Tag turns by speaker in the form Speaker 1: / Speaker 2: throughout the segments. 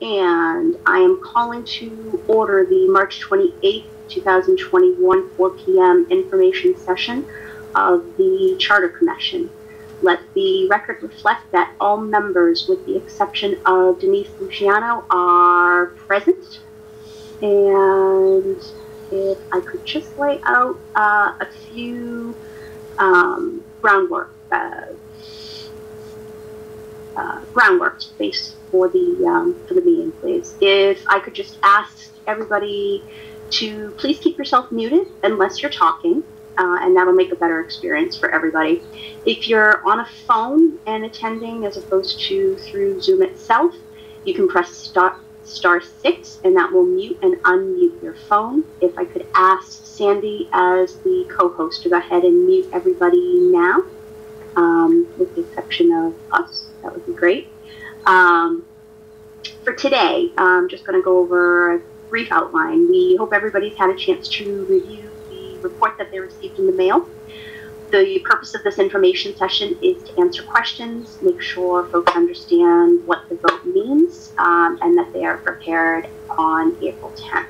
Speaker 1: And I am calling to order the March 28th, 2021, 4 p.m. information session of the Charter Commission. Let the record reflect that all members, with the exception of Denise Luciano, are present. And if I could just lay out a few groundwork space for the meeting, please. If I could just ask everybody to please keep yourself muted unless you're talking, and that'll make a better experience for everybody. If you're on a phone and attending as opposed to through Zoom itself, you can press star 6, and that will mute and unmute your phone. If I could ask Sandy as the co-host to go ahead and mute everybody now, with the exception of us, that would be great. For today, I'm just going to go over a brief outline. We hope everybody's had a chance to review the report that they received in the mail. The purpose of this information session is to answer questions, make sure folks understand what the vote means, and that they are prepared on April 10th.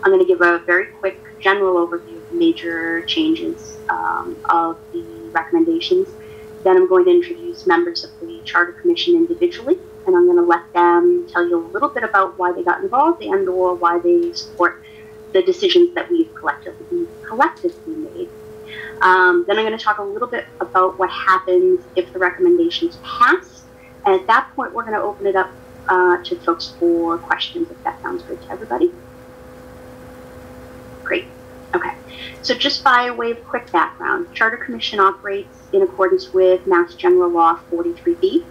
Speaker 1: I'm going to give a very quick general overview of the major changes of the recommendations. Then I'm going to introduce members of the Charter Commission individually, and I'm going to let them tell you a little bit about why they got involved and or why they support the decisions that we've collectively made. Then I'm going to talk a little bit about what happens if the recommendations pass. And at that point, we're going to open it up to folks for questions, if that sounds good to everybody. Great. Okay. So just by way of quick background, Charter Commission operates in accordance with Mass General Law 43B,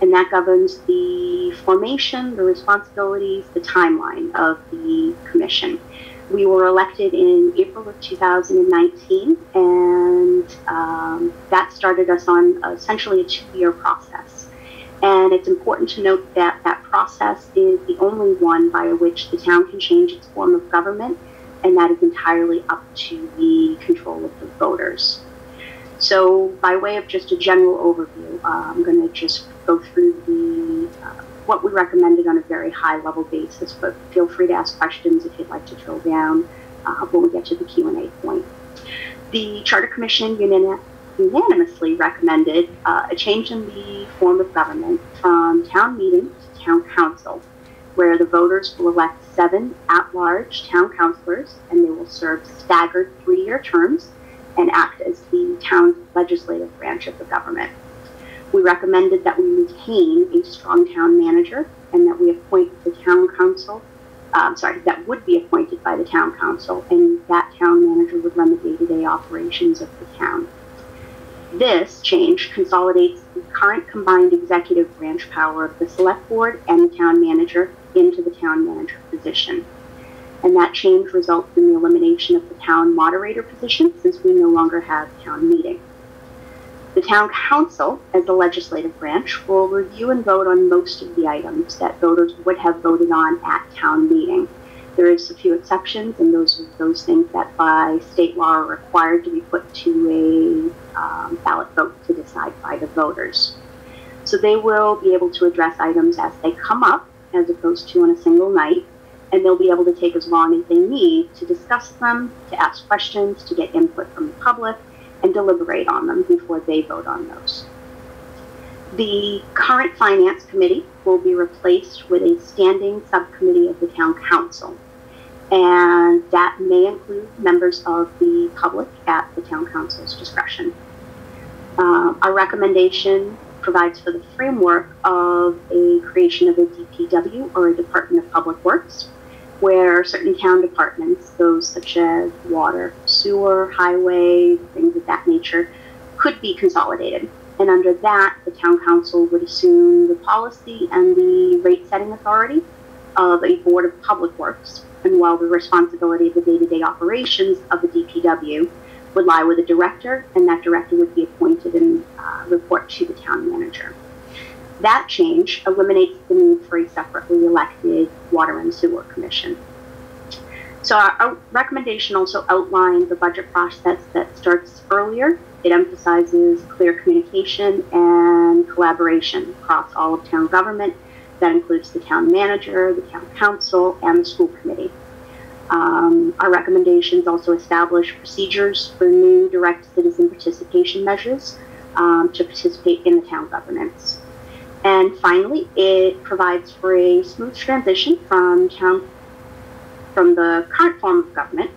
Speaker 1: and that governs the formation, the responsibilities, the timeline of the commission. We were elected in April of 2019, and that started us on essentially a 2-year process. And it's important to note that that process is the only one by which the town can change its form of government, and that is entirely up to the control of the voters. So by way of just a general overview, I'm going to just go through what we recommended on a very high level basis, but feel free to ask questions if you'd like to drill down when we get to the Q&A point. The Charter Commission unanimously recommended a change in the form of government from town meeting to town council, where the voters will elect 7 at-large town councilors, and they will serve staggered 3-year terms and act as the town's legislative branch of the government. We recommended that we retain a strong town manager and that we appoint the town council, that would be appointed by the town council, and that town manager would run the day-to-day operations of the town. This change consolidates the current combined executive branch power of the select board and the town manager into the town manager position. And that change results in the elimination of the town moderator position, since we no longer have town meeting. The town council, as the legislative branch, will review and vote on most of the items that voters would have voted on at town meeting. There is a few exceptions, and those are those things that by state law are required to be put to a ballot vote to decide by the voters. So they will be able to address items as they come up, as opposed to on a single night, and they'll be able to take as long as they need to discuss them, to ask questions, to get input from the public, and deliberate on them before they vote on those. The current Finance Committee will be replaced with a standing subcommittee of the Town Council, and that may include members of the public at the Town Council's discretion. Our recommendation provides for the framework of a creation of a DPW, or a Department of Public Works, where certain town departments, those such as water, sewer, highway, things of that nature, could be consolidated. And under that, the town council would assume the policy and the rate-setting authority of a board of public works, and while the responsibility of the day-to-day operations of the DPW would lie with a director, and that director would be appointed and report to the town manager. That change eliminates the need for a separately elected Water and Sewer Commission. So our recommendation also outlined the budget process that starts earlier. It emphasizes clear communication and collaboration across all of town government That includes the town manager, the town council, and the school committee. Our recommendations also establish procedures for new direct citizen participation measures to participate in the town governance. And finally, it provides for a smooth transition from the current form of government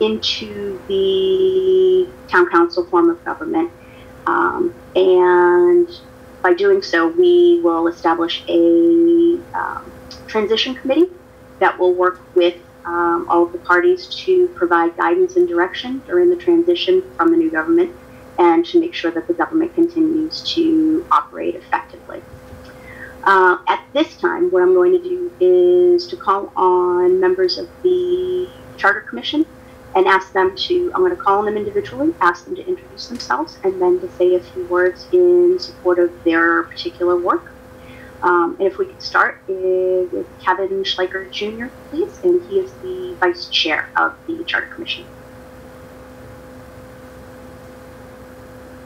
Speaker 1: into the town council form of government. And by doing so, we will establish a transition committee that will work with all of the parties to provide guidance and direction during the transition from the new government and to make sure that the government continues to operate effectively. At this time, what I'm going to do is to call on members of the Charter Commission and ask them to, I'm going to call on them individually, ask them to introduce themselves, and then to say a few words in support of their particular work. And if we could start with Kevin Schleicher Jr., please, and he is the Vice Chair of the Charter Commission.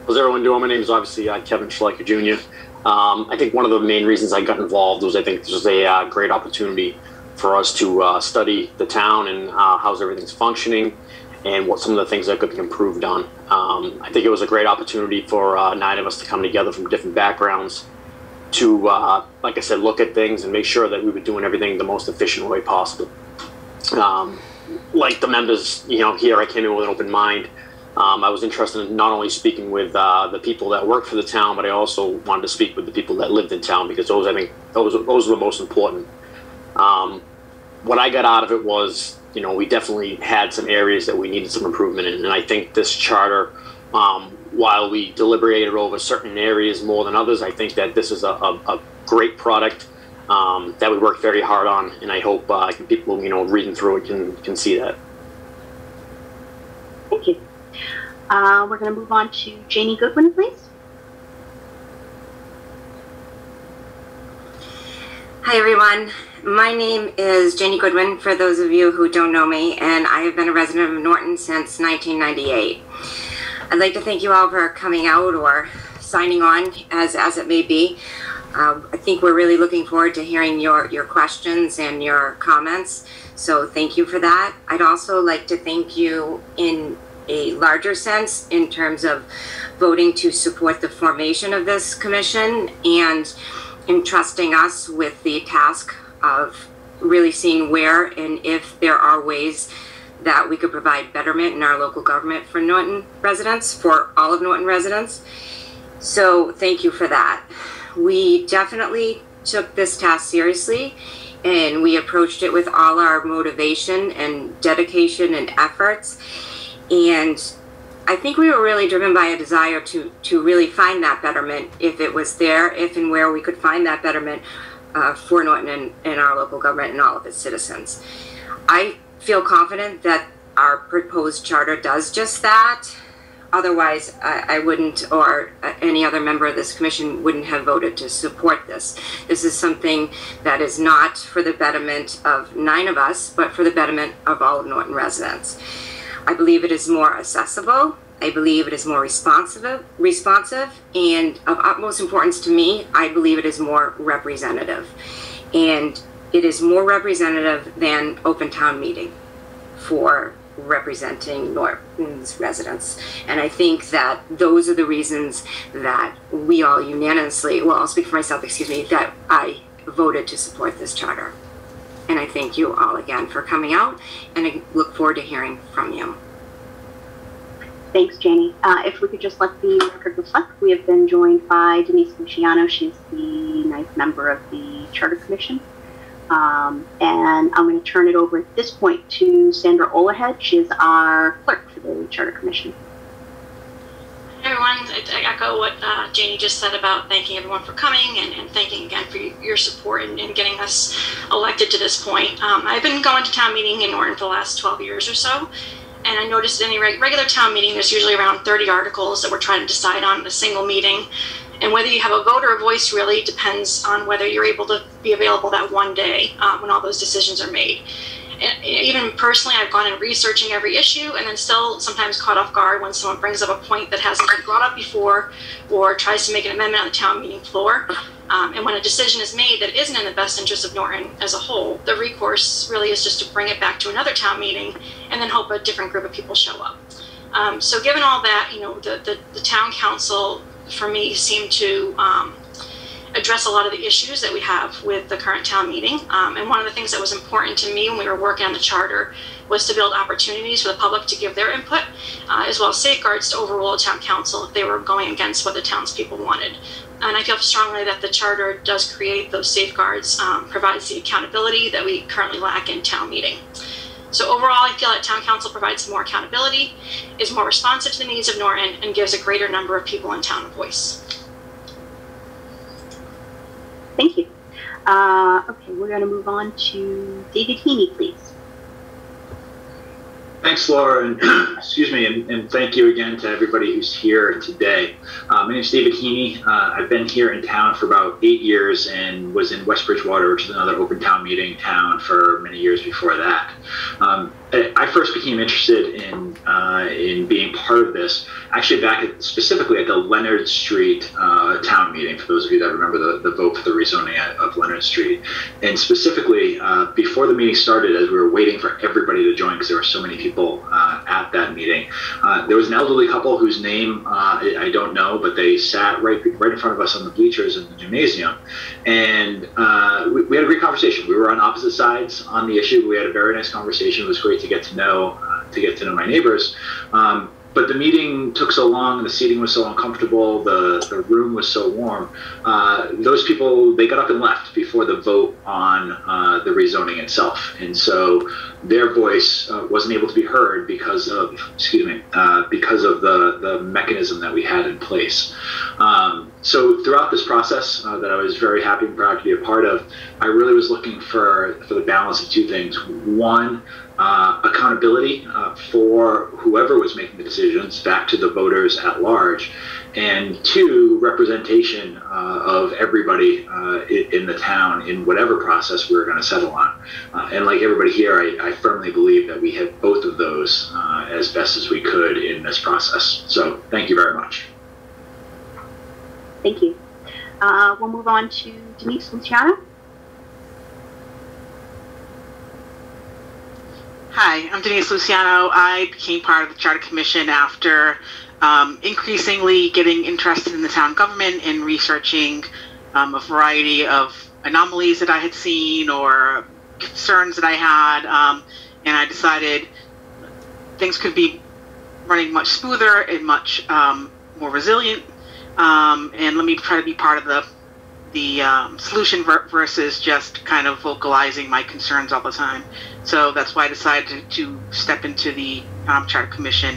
Speaker 2: How's everyone doing? My name is obviously Kevin Schleicher Jr. I think one of the main reasons I got involved was I think this was a great opportunity for us to study the town and how's everything's functioning and what some of the things that could be improved on. I think it was a great opportunity for 9 of us to come together from different backgrounds to, like I said, look at things and make sure that we were doing everything the most efficient way possible. Like the members, here I came in with an open mind. I was interested in not only speaking with the people that work for the town, but I also wanted to speak with the people that lived in town, because those, I think, those were the most important. What I got out of it was, we definitely had some areas that we needed some improvement in, and I think this charter, while we deliberated over certain areas more than others, I think that this is a great product that we worked very hard on, and I hope people, reading through it can see that.
Speaker 1: Thank you. We're going to move on to Janie Goodwin, please.
Speaker 3: Hi, everyone. My name is Janie Goodwin, for those of you who don't know me, and I have been a resident of Norton since 1998. I'd like to thank you all for coming out or signing on, as it may be. I think we're really looking forward to hearing your questions and your comments, so thank you for that. I'd also like to thank you in a larger sense in terms of voting to support the formation of this commission and entrusting us with the task of really seeing where and if there are ways that we could provide betterment in our local government for Norton residents, for all of Norton residents. So thank you for that. We definitely took this task seriously, and we approached it with all our motivation and dedication and efforts. And I think we were really driven by a desire to really find that betterment, if it was there, if and where we could find that betterment for Norton and our local government and all of its citizens. I feel confident that our proposed charter does just that. Otherwise, I wouldn't, or any other member of this commission wouldn't have voted to support this. This is something that is not for the betterment of 9 of us, but for the betterment of all of Norton residents. I believe it is more accessible. I believe it is more responsive, and of utmost importance to me, I believe it is more representative. And it is more representative than open town meeting for representing Norton's residents. And I think that those are the reasons that we all unanimously, well, I'll speak for myself, that I voted to support this charter. And I thank you all again for coming out, and I look forward to hearing from you.
Speaker 1: Thanks, Janie. If we could just let the record reflect, we have been joined by Denise Luciano. She's the 9th member of the Charter Commission. And I'm going to turn it over at this point to Sandra Olahead. She is our clerk for the Charter Commission.
Speaker 4: Hi, everyone. I echo what Janie just said about thanking everyone for coming and thanking again for your support in getting us elected to this point. I've been going to town meeting in Norton for the last 12 years or so. And I noticed in any regular town meeting, there's usually around 30 articles that we're trying to decide on in a single meeting. And whether you have a vote or a voice really depends on whether you're able to be available that one day when all those decisions are made. And even personally, I've gone in researching every issue and then still sometimes caught off guard when someone brings up a point that hasn't been brought up before or tries to make an amendment on the town meeting floor. And when a decision is made that isn't in the best interest of Norton as a whole, the recourse really is just to bring it back to another town meeting and then hope a different group of people show up. So given all that, the town council, for me, seemed to address a lot of the issues that we have with the current town meeting. And one of the things that was important to me when we were working on the charter was to build opportunities for the public to give their input, as well as safeguards to overrule a town council if they were going against what the townspeople wanted. And I feel strongly that the charter does create those safeguards, provides the accountability that we currently lack in town meeting. So overall, I feel that town council provides more accountability, is more responsive to the needs of Norton, and gives a greater number of people in town a voice.
Speaker 1: Thank you. Okay, we're going to move on to David Heaney, please.
Speaker 5: Thanks, Laura, and excuse me, and thank you again to everybody who's here today. My name is David Heaney. I've been here in town for about 8 years and was in West Bridgewater, which is another open town meeting town, for many years before that. I first became interested in being part of this actually specifically at the Leonard Street town meeting, for those of you that remember the vote for the rezoning of Leonard Street. And specifically, before the meeting started, as we were waiting for everybody to join, because there were so many people at that meeting, there was an elderly couple whose name I don't know, but they sat right in front of us on the bleachers in the gymnasium. And we had a great conversation. We were on opposite sides on the issue, but we had a very nice conversation. It was great to get to know my neighbors. But the meeting took so long, the seating was so uncomfortable, the room was so warm. Those people, they got up and left before the vote on the rezoning itself. And so their voice wasn't able to be heard because of the mechanism that we had in place. So throughout this process that I was very happy and proud to be a part of, I really was looking for the balance of two things. One, accountability for whoever was making the decisions back to the voters at large, and two, representation of everybody in the town in whatever process we were going to settle on. And like everybody here, I firmly believe that we had both of those as best as we could in this process. So thank you very much.
Speaker 1: Thank you. We'll move on to Denise Luciano.
Speaker 6: Hi, I'm Denise Luciano. I became part of the Charter Commission after increasingly getting interested in the town government and researching a variety of anomalies that I had seen or concerns that I had, and I decided things could be running much smoother and much more resilient, and let me try to be part of the solution versus just kind of vocalizing my concerns all the time. So that's why I decided to step into the Charter Commission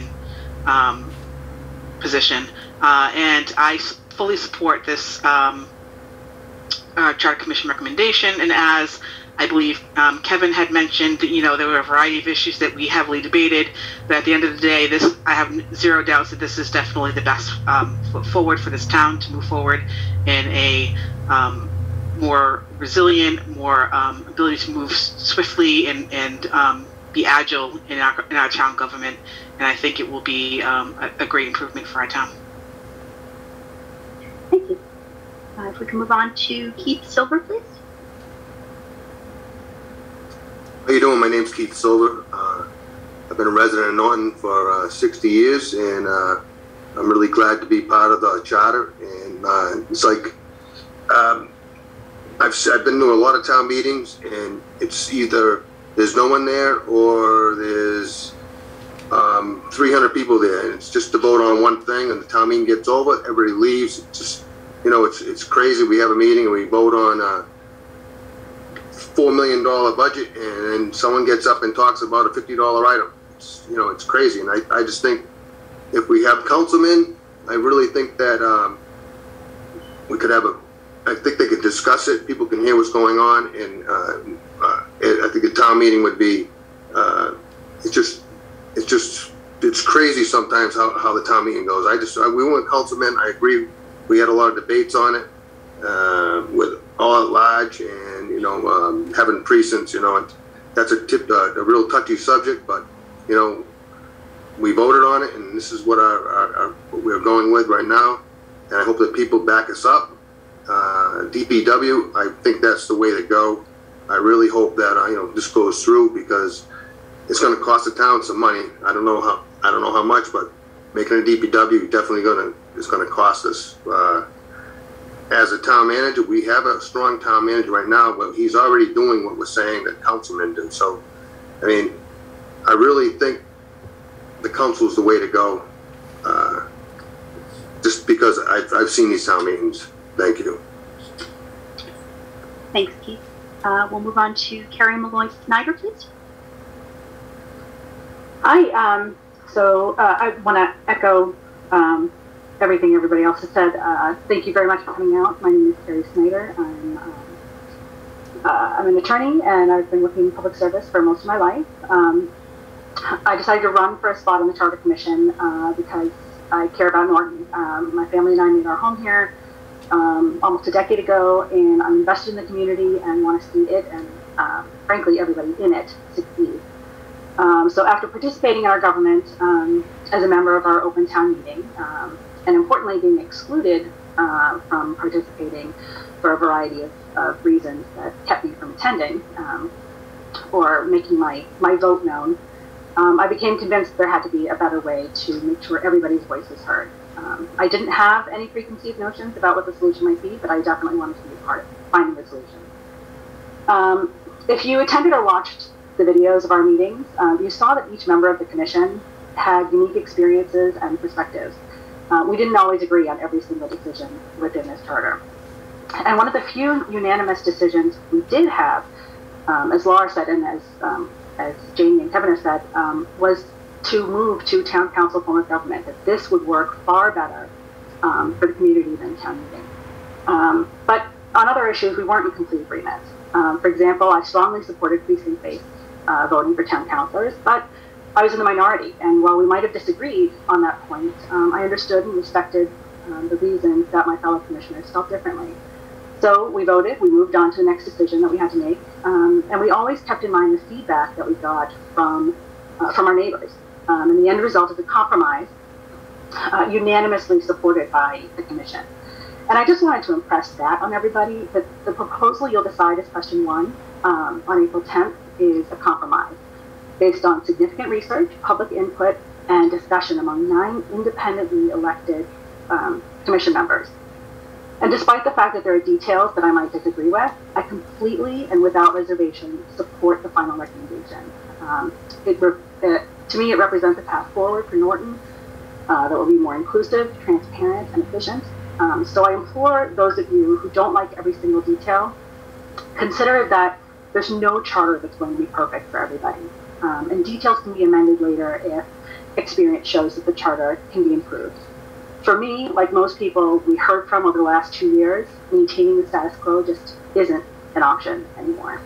Speaker 6: position. And I fully support this Charter Commission recommendation. And as I believe Kevin had mentioned, there were a variety of issues that we heavily debated, but at the end of the day, I have zero doubts that this is definitely the best foot forward for this town to move forward in a more resilient, more ability to move swiftly and be agile in our town government. And I think it will be a great improvement for our town.
Speaker 1: Thank you. If we can move on to Keith Silver, please.
Speaker 7: How you doing? My name's Keith Silver. I've been a resident of Norton for 60 years, and I'm really glad to be part of the charter. And it's like I've been to a lot of town meetings, and it's either there's no one there or there's 300 people there, and it's just to vote on one thing, and the town meeting gets over, everybody leaves. It's just, it's crazy. We have a meeting and we vote on a $4 million budget, and then someone gets up and talks about a $50 item. It's crazy. And I just think if we have councilmen, I really think that we could have I think they could discuss it. People can hear what's going on, and I think a town meeting would be. It's crazy sometimes how the town meeting goes. We weren't councilmen. I agree. We had a lot of debates on it with all at large, and having precincts. that's a real touchy subject, but, you know, we voted on it, and this is what what we're going with right now, and I hope that people back us up. DPW, I think that's the way to go. I really hope that you know, this goes through, because it's going to cost the town some money. I don't know how much, but making a DPW definitely is going to cost us. As a town manager, we have a strong town manager right now, but he's already doing what we're saying that councilmen do. So, I mean, I really think the council is the way to go, just because I've seen these town meetings. Thank you.
Speaker 1: Thanks, Keith. We'll move on to Carrie Malloy Snyder, please.
Speaker 8: Hi. So I want to echo everything everybody else has said. Thank you very much for coming out. My name is Carrie Snyder. I'm an attorney, and I've been working in public service for most of my life. I decided to run for a spot on the Charter Commission because I care about Norton. My family and I made our home here almost a decade ago, and I'm invested in the community and want to see it and, frankly, everybody in it succeed. So after participating in our government as a member of our open town meeting, and importantly being excluded from participating for a variety of reasons that kept me from attending or making my vote known, I became convinced there had to be a better way to make sure everybody's voice is heard. I didn't have any preconceived notions about what the solution might be, but I definitely wanted to be a part of finding the solution. If you attended or watched the videos of our meetings, you saw that each member of the commission had unique experiences and perspectives. We didn't always agree on every single decision within this charter. And one of the few unanimous decisions we did have, as Laura said and as Jamie and Kevin have said, was to move to town council form of government, that this would work far better for the community than town meeting. But on other issues, we weren't in complete agreement. For example, I strongly supported precinct-based voting for town councilors, but I was in the minority, and while we might have disagreed on that point, I understood and respected the reasons that my fellow commissioners felt differently. So we voted, we moved on to the next decision that we had to make, and we always kept in mind the feedback that we got from our neighbors. And the end result is a compromise unanimously supported by the commission. And I just wanted to impress that on everybody, that the proposal you'll decide is question 1 on April 10th is a compromise based on significant research, public input, and discussion among 9 independently elected commission members. And despite the fact that there are details that I might disagree with, I completely and without reservation support the final recommendation. To me, it represents a path forward for Norton that will be more inclusive, transparent, and efficient. So I implore those of you who don't like every single detail, consider that there's no charter that's going to be perfect for everybody. And details can be amended later if experience shows that the charter can be improved. For me, like most people we heard from over the last 2 years, maintaining the status quo just isn't an option anymore.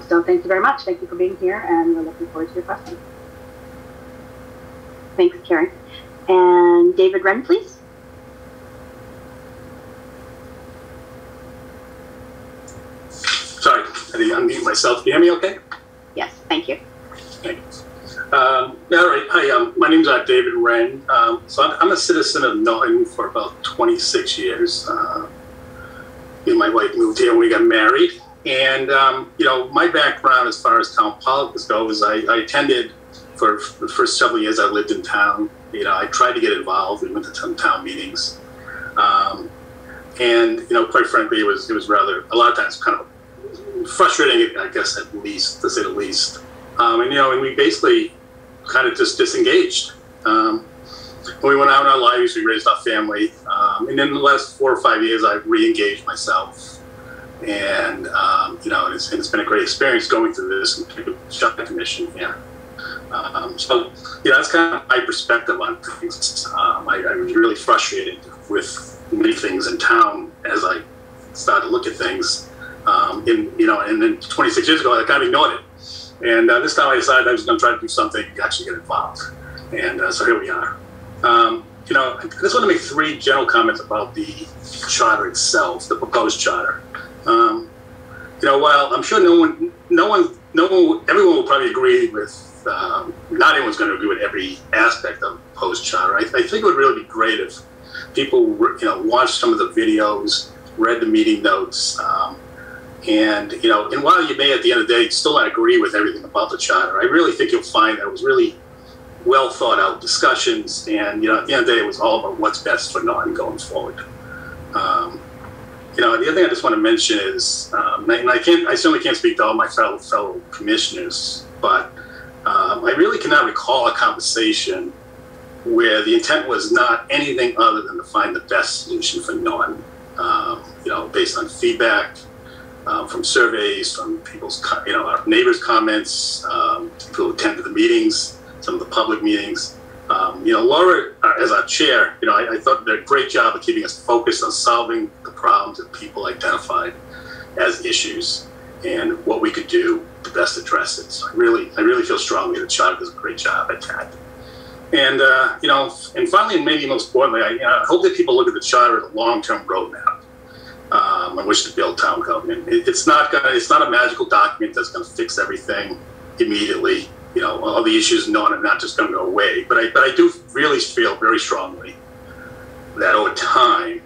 Speaker 8: So thank you very much. Thank you for being here, and we're looking forward to your questions.
Speaker 1: Thanks, Carrie. And David Wren, please.
Speaker 9: Sorry, I didn't unmute myself. Can you hear me okay?
Speaker 1: Yes, thank you.
Speaker 9: Thanks. All right. Hi, my name's David Wren. So I'm a citizen of Norton for about 26 years. Me and my wife moved here when we got married. And, you know, my background as far as town politics goes, I attended for the first several years I lived in town. You know, I tried to get involved. We went to some town meetings. And, you know, quite frankly, it was rather, a lot of times, kind of frustrating, I guess, at least, to say the least. And, you know, and we basically kind of just disengaged. When we went out in our lives, we raised our family. And in the last 4 or 5 years, I've re-engaged myself. And, you know, and it's been a great experience going through this Charter Commission here. So, you know, that's kind of my perspective on things. I was really frustrated with many things in town as I started to look at things. You know, and then 26 years ago, I kind of ignored it. And this time I decided I was going to try to do something to actually get involved. And so here we are. You know, I just want to make 3 general comments about the charter itself, the proposed charter. You know, while I'm sure no everyone will probably agree with, not everyone's going to agree with every aspect of post charter. I think it would really be great if people, watched some of the videos, read the meeting notes, and while you may at the end of the day still not agree with everything about the charter, I really think you'll find that it was really well thought out discussions, and at the end of the day, it was all about what's best for Norton going forward. The other thing I just want to mention is, and I certainly can't speak to all my fellow commissioners, but I really cannot recall a conversation where the intent was not anything other than to find the best solution for Norton. Based on feedback from surveys, from people's, our neighbors' comments, people who attended the meetings, some of the public meetings. Laura, as our chair, I thought did a great job of keeping us focused on solving the problems that people identified as issues and what we could do to best address it. So I really feel strongly that Charter does a great job at that. And and finally, and maybe most importantly, I hope that people look at the Charter as a long-term roadmap on which to build town government. It's not a magical document that's going to fix everything immediately. All the issues are not just going to go away. But I do really feel very strongly that over time,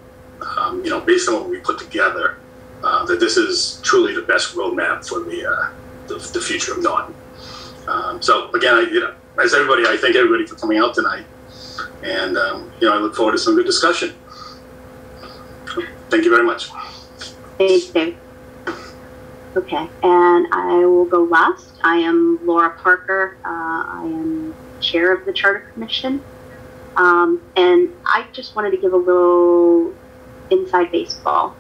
Speaker 9: based on what we put together, that this is truly the best roadmap for the future of Norton. So again, as everybody, I thank everybody for coming out tonight, and I look forward to some good discussion. Thank you very much.
Speaker 1: Thanks, Dave. Okay, and I will go last. I am Laura Parker. I am chair of the Charter Commission. And I just wanted to give a little inside baseball.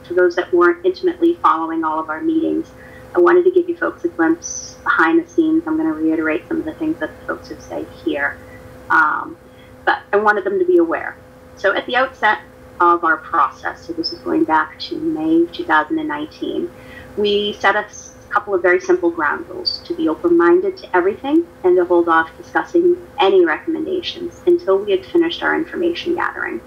Speaker 1: For those that weren't intimately following all of our meetings, I wanted to give you folks a glimpse behind the scenes. I'm going to reiterate some of the things that the folks have said here. But I wanted them to be aware. So at the outset of our process, so this is going back to May 2019, we set a couple of very simple ground rules: to be open-minded to everything and to hold off discussing any recommendations until we had finished our information gathering.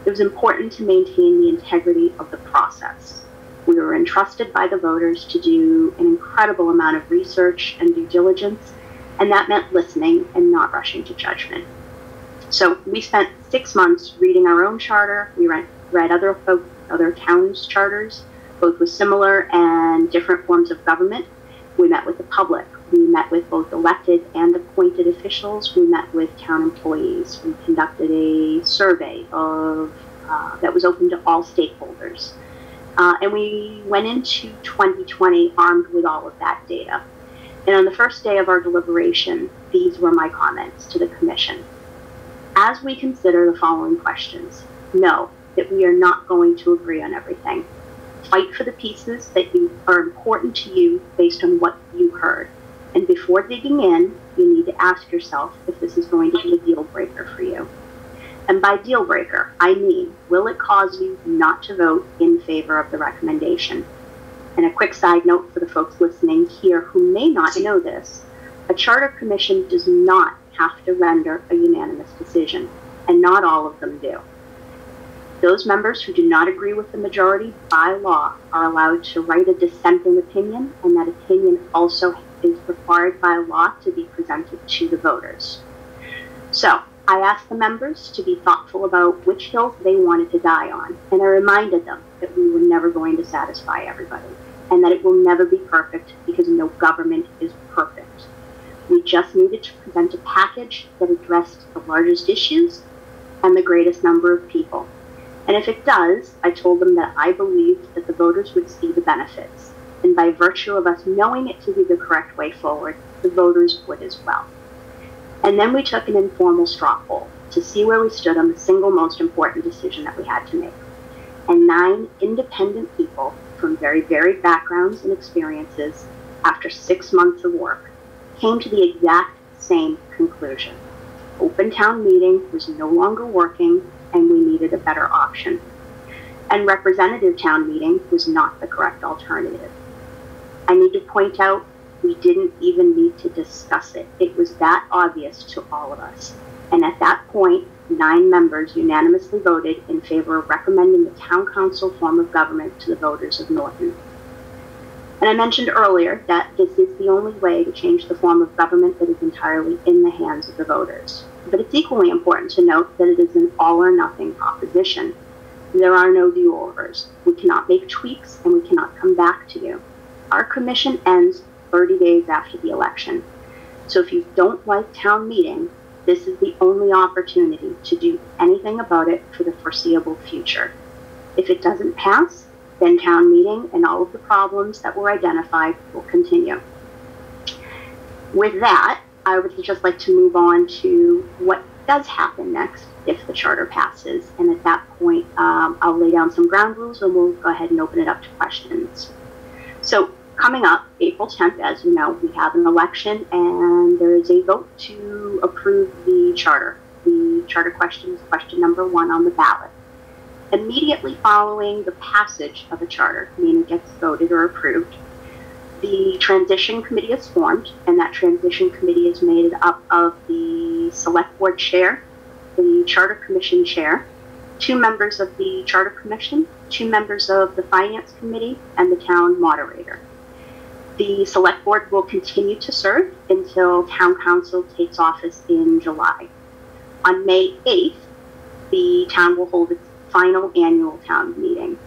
Speaker 1: It was important to maintain the integrity of the process. We were entrusted by the voters to do an incredible amount of research and due diligence, and that meant listening and not rushing to judgment. So we spent 6 months reading our own charter. We read other towns' charters, both with similar and different forms of government. We met with the public. We met with both elected and appointed officials. We met with town employees. We conducted a survey that was open to all stakeholders. And we went into 2020 armed with all of that data. And on the first day of our deliberation, these were my comments to the Commission. As we consider the following questions, know that we are not going to agree on everything. Fight for the pieces that are important to you based on what you heard. And before digging in, you need to ask yourself if this is going to be a deal breaker for you. And by deal breaker, I mean, will it cause you not to vote in favor of the recommendation? And a quick side note for the folks listening here who may not know this, a Charter Commission does not have to render a unanimous decision, and not all of them do. Those members who do not agree with the majority by law are allowed to write a dissenting opinion, and that opinion also is required by law to be presented to the voters. So I asked the members to be thoughtful about which hills they wanted to die on, and I reminded them that we were never going to satisfy everybody, and that it will never be perfect because no government is perfect. We just needed to present a package that addressed the largest issues and the greatest number of people. And if it does, I told them that I believed that the voters would see the benefits. And by virtue of us knowing it to be the correct way forward, the voters would as well. And then we took an informal straw poll to see where we stood on the single most important decision that we had to make. And 9 independent people from very varied backgrounds and experiences, after 6 months of work, came to the exact same conclusion. Open town meeting was no longer working, and we needed a better option. And representative town meeting was not the correct alternative. I need to point out, we didn't even need to discuss it. It was that obvious to all of us. And at that point, 9 members unanimously voted in favor of recommending the town council form of government to the voters of Norton. And I mentioned earlier that this is the only way to change the form of government that is entirely in the hands of the voters. But it's equally important to note that it is an all or nothing proposition. There are no do-overs. We cannot make tweaks, and we cannot come back to you. Our commission ends 30 days after the election. So if you don't like town meeting, this is the only opportunity to do anything about it for the foreseeable future. If it doesn't pass, then town meeting and all of the problems that were identified will continue. With that, I would just like to move on to what does happen next if the charter passes. And at that point, I'll lay down some ground rules and we'll go ahead and open it up to questions. So coming up, April 10th, as you know, we have an election and there is a vote to approve the charter. The charter question is question number 1 on the ballot. Immediately following the passage of a charter, meaning it gets voted or approved, the transition committee is formed, and that transition committee is made up of the select board chair, the charter commission chair, 2 members of the charter commission, 2 members of the finance committee, and the town moderator. The select board will continue to serve until town council takes office in July. On May 8th, the town will hold its final annual town meeting.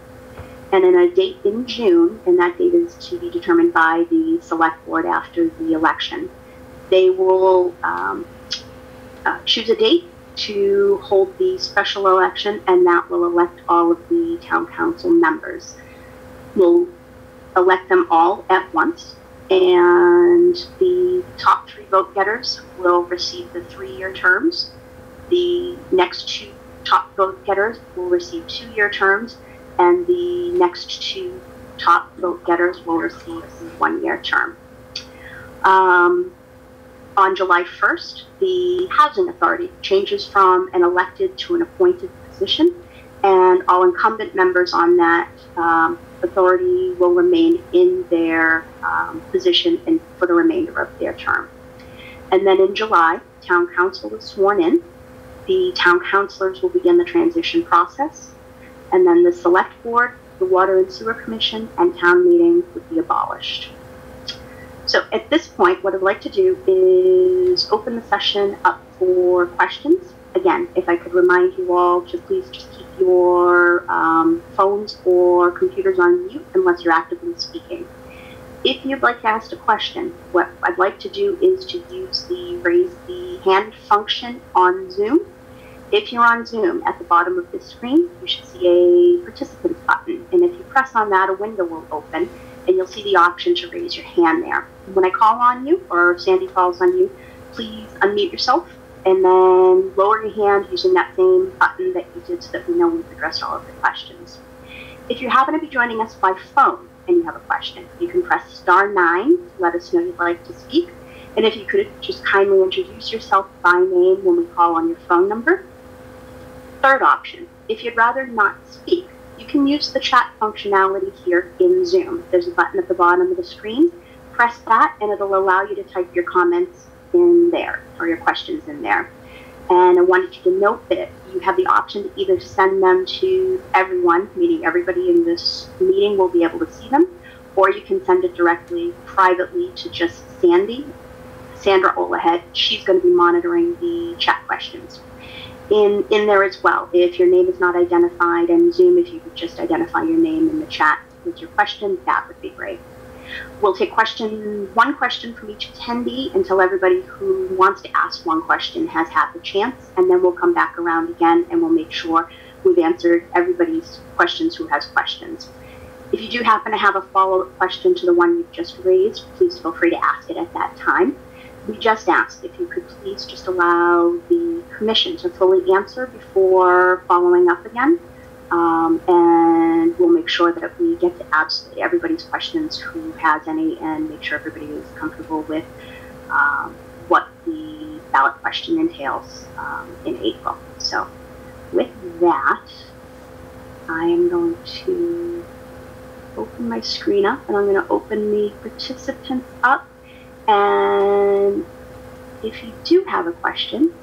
Speaker 1: And in a date in June, and that date is to be determined by the select board after the election, they will choose a date to hold the special election, and that will elect all of the town council members. We'll elect them all at once, and the top 3 vote getters will receive the 3-year terms. The next 2 top vote getters will receive 2-year terms, and the next 2 top vote getters will receive a 1-year term. On July 1st, the Housing Authority changes from an elected to an appointed position, and all incumbent members on that authority will remain in their position and for the remainder of their term. And then in July, town council is sworn in. The town councilors will begin the transition process, and then the select board, the water and sewer commission, and town meeting would be abolished. So at this point, what I'd like to do is open the session up for questions. Again, if I could remind you all to please just keep your phones or computers on mute unless you're actively speaking. If you'd like to ask a question, what I'd like to do is to use the raise the hand function on Zoom. If you're on Zoom, at the bottom of this screen, you should see a participants button. And if you press on that, a window will open, and you'll see the option to raise your hand there. When I call on you, or Sandy calls on you, please unmute yourself, and then lower your hand using that same button that you did so that we know we've addressed all of the questions. If you happen to be joining us by phone and you have a question, you can press *9 to let us know you'd like to speak. And if you could just kindly introduce yourself by name when we call on your phone number. Third option, if you'd rather not speak, you can use the chat functionality here in Zoom. There's a button at the bottom of the screen. Press that and it'll allow you to type your comments in there, or your questions in there. And I wanted you to note that you have the option to either send them to everyone, meaning everybody in this meeting will be able to see them, or you can send it directly privately to just Sandra Olahead. She's going to be monitoring the chat questions. In there as well, if your name is not identified, and Zoom, if you could just identify your name in the chat with your question, that would be great. We'll take one question from each attendee until everybody who wants to ask one question has had the chance, and then we'll come back around again and we'll make sure we've answered everybody's questions who has questions. If you do happen to have a follow-up question to the one you've just raised, please feel free to ask it at that time. We just asked if you could please just allow the commission to fully answer before following up again. And we'll make sure that we get to absolutely everybody's questions who has any, and make sure everybody is comfortable with what the ballot question entails in April. So with that, I am going to open my screen up, and I'm going to open the participants up. And if you do have a question,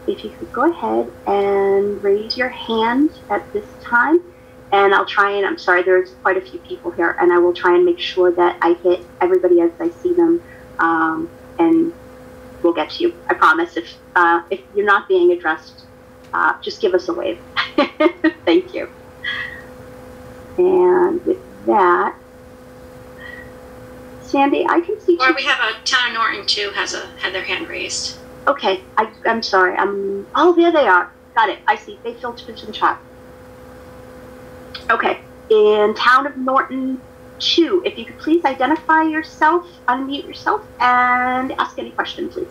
Speaker 1: if you could go ahead and raise your hand at this time, And I'll try and, I'm sorry, there's quite a few people here, and I will try and make sure that I hit everybody as I see them, and we'll get to you. I promise. If you're not being addressed, just give us a wave. Thank you. And with that, Sandy, I can see.
Speaker 4: Or we have a Town of Norton too had their hand raised.
Speaker 1: Okay, I'm sorry. Oh, there they are. Got it. I see. They filtered to the chat. Okay. In Town of Norton 2, if you could please identify yourself, unmute yourself, and ask any question, please.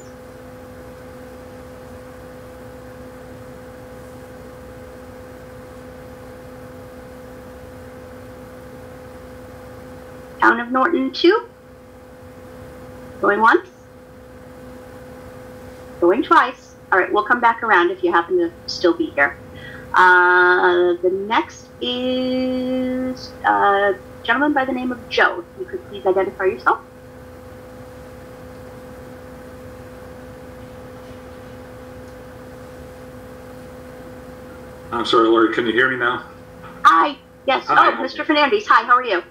Speaker 1: Town of Norton 2. Going once. Going twice. All right, we'll come back around if you happen to still be here. The next is a gentleman by the name of Joe. If you could please identify yourself.
Speaker 10: I'm sorry, Lori, can you hear me now?
Speaker 1: Hi. Yes.
Speaker 10: Hi.
Speaker 1: Oh, Mr. Fernandez. Hi, how are you?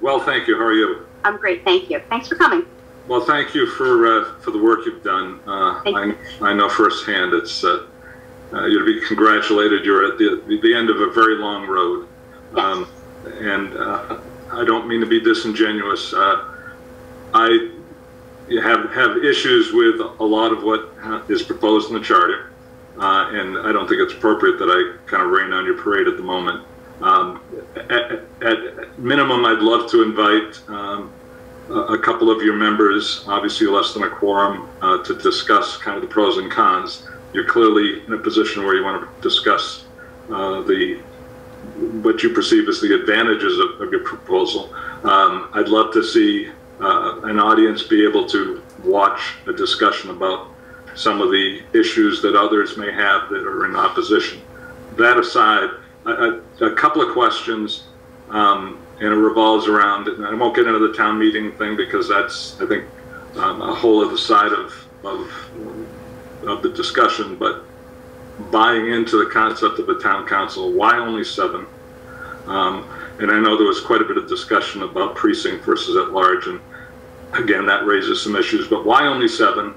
Speaker 10: Well, thank you. How are you?
Speaker 1: I'm great, thank you. Thanks for coming.
Speaker 10: Well, thank you for the work you've done. I know firsthand it's you're to be congratulated. You're at the end of a very long road,
Speaker 1: yes.
Speaker 10: And I don't mean to be disingenuous. I have issues with a lot of what is proposed in the charter, and I don't think it's appropriate that I kind of rain on your parade at the moment. At minimum, I'd love to invite a couple of your members, obviously less than a quorum, to discuss kind of the pros and cons. You're clearly in a position where you want to discuss what you perceive as the advantages of your proposal. I'd love to see an audience be able to watch a discussion about some of the issues that others may have that are in opposition. That aside, a couple of questions, and it revolves around, and I won't get into the town meeting thing because that's, I think, a whole other side of the discussion, but buying into the concept of a town council, why only 7? And I know there was quite a bit of discussion about precinct versus at large, and again, that raises some issues, but why only 7?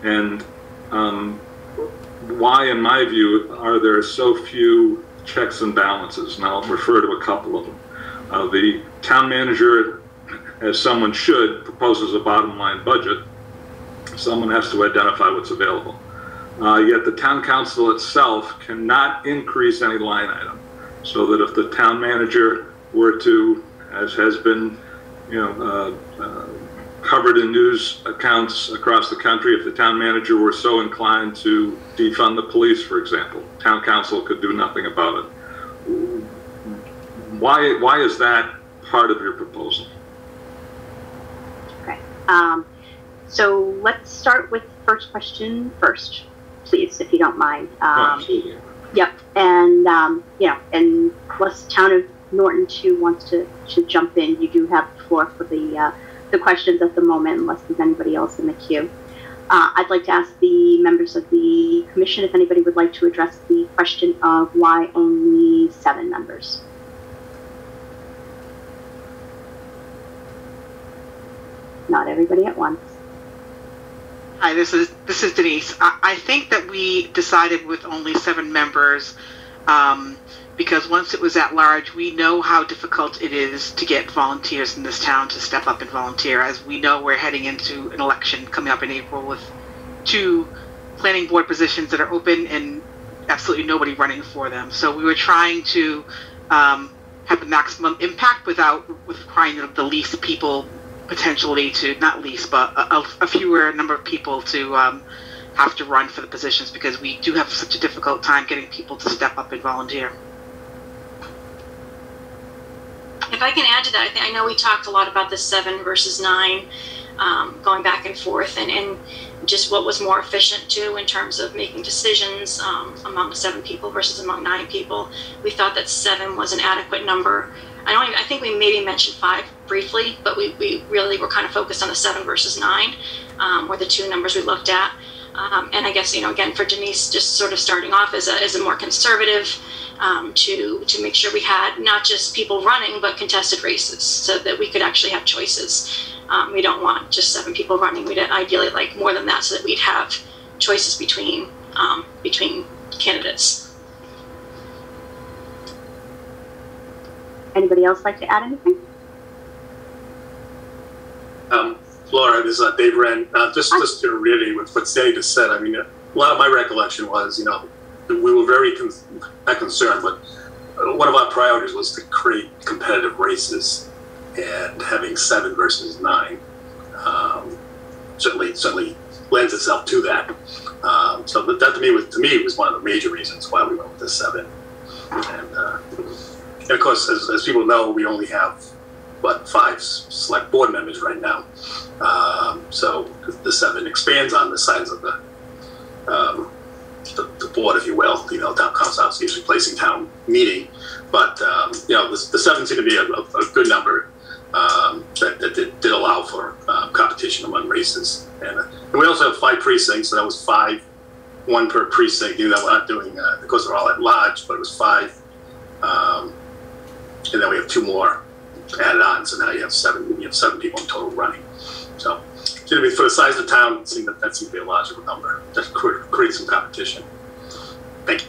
Speaker 10: And why, in my view, are there so few checks and balances? And I'll refer to a couple of them. The town manager, as someone should, proposes a bottom line budget. Someone has to identify what's available. Yet the town council itself cannot increase any line item. So that if the town manager were to, as has been, covered in news accounts across the country, if the town manager were so inclined to defund the police, for example, town council could do nothing about it. Why is that part of your proposal?
Speaker 1: Okay. So let's start with the first question first, please, if you don't mind.
Speaker 10: Absolutely.
Speaker 1: Yep. And, and unless Town of Norton 2 wants to jump in, you do have the floor for the questions at the moment, unless there's anybody else in the queue. I'd like to ask the members of the commission if anybody would like to address the question of why only 7 members. Not everybody at once.
Speaker 6: Hi, this is Denise. I think that we decided with only 7 members because once it was at large, we know how difficult it is to get volunteers in this town to step up and volunteer. As we know, we're heading into an election coming up in April with 2 planning board positions that are open and absolutely nobody running for them. So we were trying to have the maximum impact with requiring the least people potentially to, not least, but a fewer number of people to have to run for the positions because we do have such a difficult time getting people to step up and volunteer.
Speaker 4: If I can add to that, I know we talked a lot about the 7 versus 9, going back and forth, and just what was more efficient too in terms of making decisions among 7 people versus among 9 people. We thought that 7 was an adequate number. I think we maybe mentioned 5 briefly, but we really were kind of focused on the 7 versus 9, were the 2 numbers we looked at. And I guess, again, for Denise, just sort of starting off as a more conservative, to make sure we had not just people running, but contested races, so that we could actually have choices. We don't want just 7 people running. We'd ideally like more than that, so that we'd have choices between candidates.
Speaker 1: Anybody else like to add anything?
Speaker 9: Laura, this is Dave Wren. Just to reiterate what Sandy just said, I mean, a lot of my recollection was, we were very not concerned, but one of our priorities was to create competitive races, and having 7 versus 9 certainly lends itself to that. So that to me was one of the major reasons why we went with the 7. And of course, as people know, we only have 5 select board members right now. So the 7 expands on the size of the board, if you will. Town council is usually placing town meeting, but the 7 seem to be a good number that did allow for competition among races. And we also have 5 precincts, so that was 5, 1 per precinct. We're not doing because they're all at large, but it was 5, and then we have 2 more added on, so now you have 7. You have 7 people in total running. So for the size of the town, it seemed that seemed to be a logical number. Just create some competition. Thank you.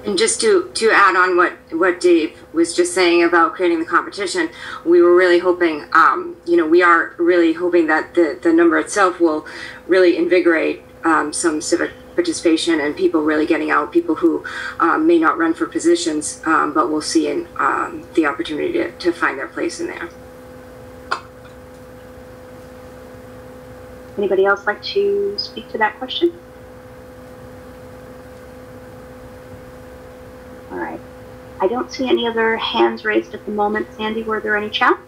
Speaker 3: And just to add on what Dave was just saying about creating the competition, we were really hoping, we are really hoping that the number itself will really invigorate some civic participation and people really getting out, people who may not run for positions, but will see the opportunity to find their place in there.
Speaker 1: Anybody else like to speak to that question? All right. I don't see any other hands raised at the moment. Sandy, were there any chats?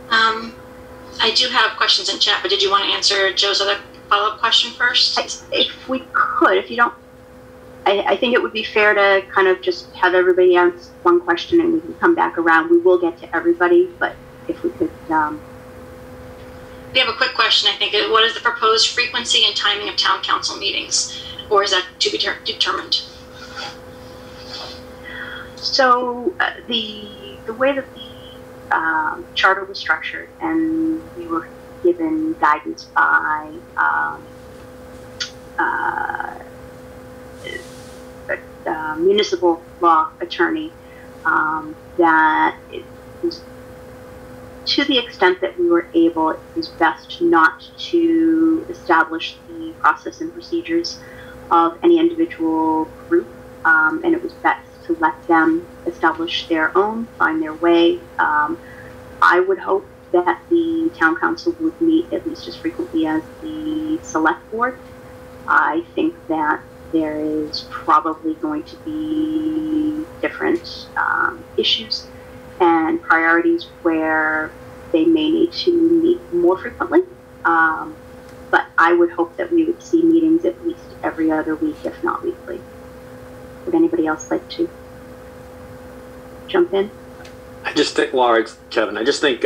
Speaker 4: I do have questions in chat, but did you want to answer Joe's other follow-up question first?
Speaker 1: If we could, if you don't, I think it would be fair to kind of just have everybody answer one question and we can come back around. We will get to everybody, but if we could.
Speaker 4: We have a quick question, I think. What is the proposed frequency and timing of town council meetings? Or is that to be determined?
Speaker 1: So the way that the charter was structured, and we were given guidance by a municipal law attorney, that it was, to the extent that we were able, it was best not to establish the process and procedures of any individual group, and it was best to let them establish their own, find their way. I would hope that the town council would meet at least as frequently as the select board. I think that there is probably going to be different issues and priorities where they may need to meet more frequently. But I would hope that we would see meetings at least every other week, if not weekly. Would anybody else like to jump in?
Speaker 2: I just think, Laura, it's Kevin, I just think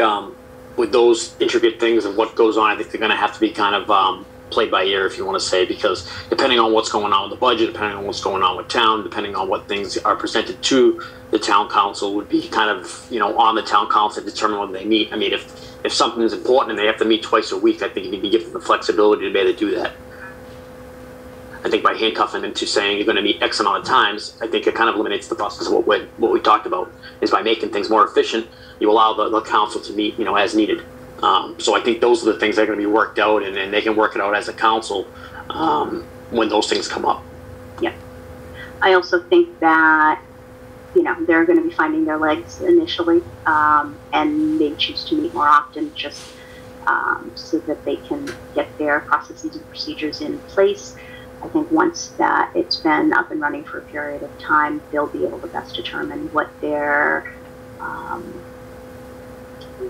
Speaker 2: with those intricate things of what goes on, I think they're going to have to be kind of played by ear, if you want to say, because depending on what's going on with the budget, depending on what's going on with town, depending on what things are presented to the town council, would be kind of, on the town council to determine when they meet. I mean, if something is important and they have to meet twice a week, I think you need to give them the flexibility to be able to do that. I think by handcuffing them to saying you're going to meet X amount of times, I think it kind of eliminates the process of what we talked about, is by making things more efficient, you allow the council to meet, as needed. So I think those are the things that are going to be worked out, and they can work it out as a council when those things come up.
Speaker 1: Yeah. I also think that, they're going to be finding their legs initially, and they choose to meet more often just so that they can get their processes and procedures in place. I think once that it's been up and running for a period of time, they'll be able to best determine what their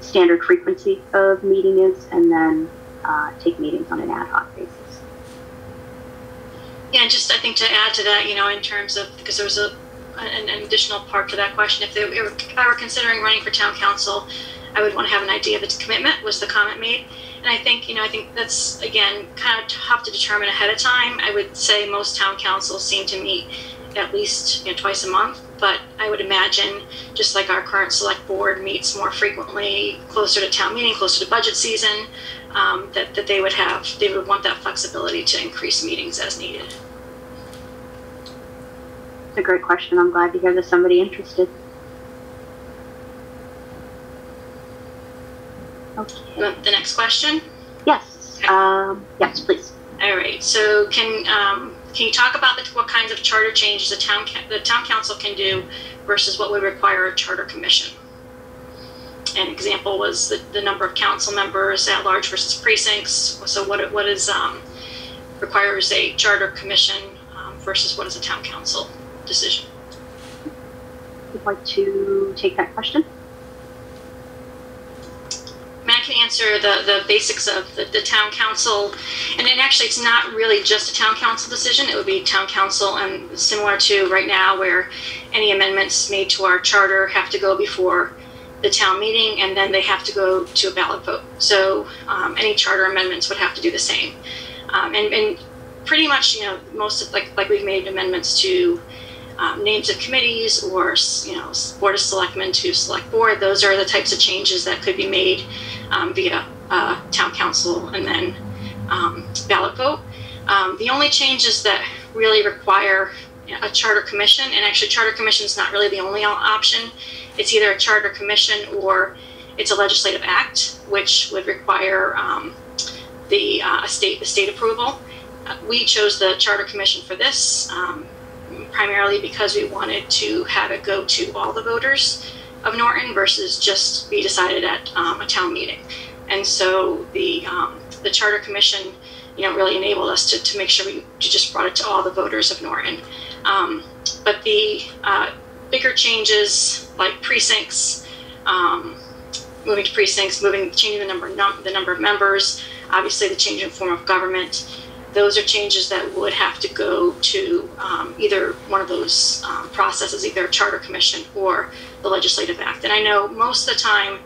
Speaker 1: standard frequency of meeting is, and then take meetings on an ad hoc basis.
Speaker 4: Yeah, just I think to add to that, in terms of, because there was an additional part to that question, if I were considering running for town council, I would want to have an idea of its commitment, was the comment made. And I think that's, again, kind of tough to determine ahead of time. I would say most town councils seem to meet at least twice a month, but I would imagine, just like our current select board meets more frequently, closer to town meeting, closer to budget season, that they would want that flexibility to increase meetings as needed.
Speaker 1: It's a great question. I'm glad to hear there's somebody interested. Okay.
Speaker 4: The next question?
Speaker 1: Yes.
Speaker 4: Okay.
Speaker 1: Yes, please.
Speaker 4: All right. So can you talk about what kinds of charter changes the town council can do versus what would require a charter commission? An example was the number of council members at large versus precincts. So what is requires a charter commission versus what is a town council decision?
Speaker 1: Would you like to take that question?
Speaker 4: I can answer the basics of the town council, and then actually it's not really just a town council decision. It would be town council, and similar to right now where any amendments made to our charter have to go before the town meeting, and then they have to go to a ballot vote. So any charter amendments would have to do the same, and pretty much most of like we've made amendments to names of committees or board of selectmen to select board. Those are the types of changes that could be made via town council and then ballot vote. The only changes that really require a charter commission, and actually charter commission is not really the only option. It's either a charter commission or it's a legislative act, which would require the state approval. We chose the charter commission for this primarily because we wanted to have it go to all the voters of Norton versus just be decided at a town meeting. And so the charter commission, really enabled us to make sure we just brought it to all the voters of Norton. But the bigger changes like precincts, moving to precincts, changing the number of members, obviously the change in form of government. Those are changes that would have to go to either one of those processes, either a charter commission or the legislative act. And I know most of the time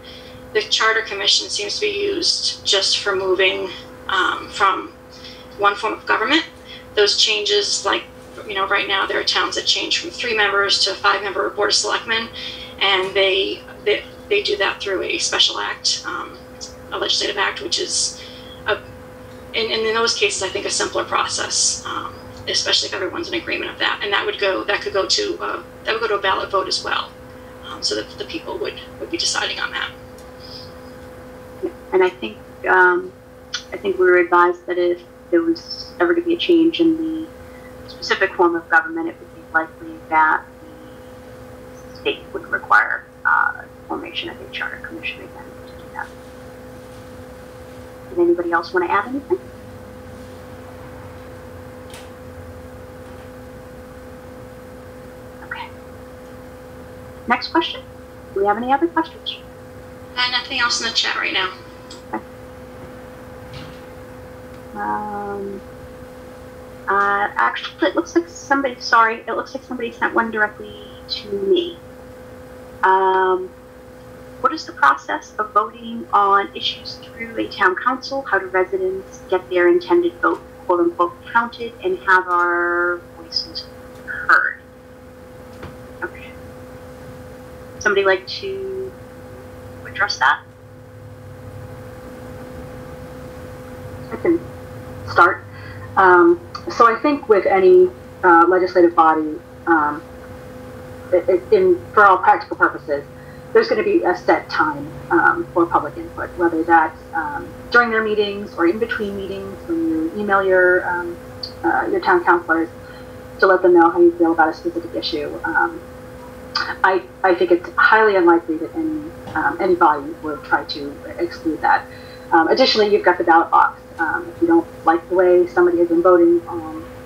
Speaker 4: the charter commission seems to be used just for moving from one form of government. Those changes, like, right now there are towns that change from 3 members to a 5-member board of selectmen, and they do that through a special act, a legislative act, which is in those cases, I think a simpler process, especially if everyone's in agreement of that, and that would go to a ballot vote as well, so that the people would be deciding on that.
Speaker 1: And I think we were advised that if there was ever to be a change in the specific form of government, it would be likely that the state would require formation of a charter commission again to do that. Did anybody else want to add anything? Okay. Next question. Do we have any other questions?
Speaker 4: Nothing else in the chat right now.
Speaker 1: Okay. Actually, it looks like somebody sent one directly to me. What is the process of voting on issues through a town council? How do residents get their intended vote, quote unquote, counted and have our voices heard? Okay. Somebody like to address that?
Speaker 8: I can start. So I think with any legislative body, for all practical purposes, there's going to be a set time for public input, whether that's during their meetings or in between meetings when you email your town councilors to let them know how you feel about a specific issue. I think it's highly unlikely that any body would try to exclude that. Additionally, you've got the ballot box. If you don't like the way somebody has been voting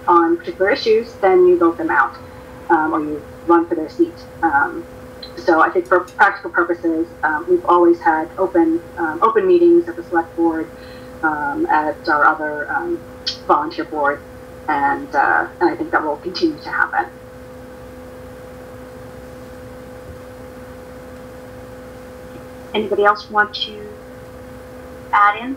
Speaker 8: on particular issues, then you vote them out or you run for their seat. So I think for practical purposes, we've always had open meetings at the select board, at our other volunteer board, and I think that will continue to happen.
Speaker 1: Anybody else want to add in?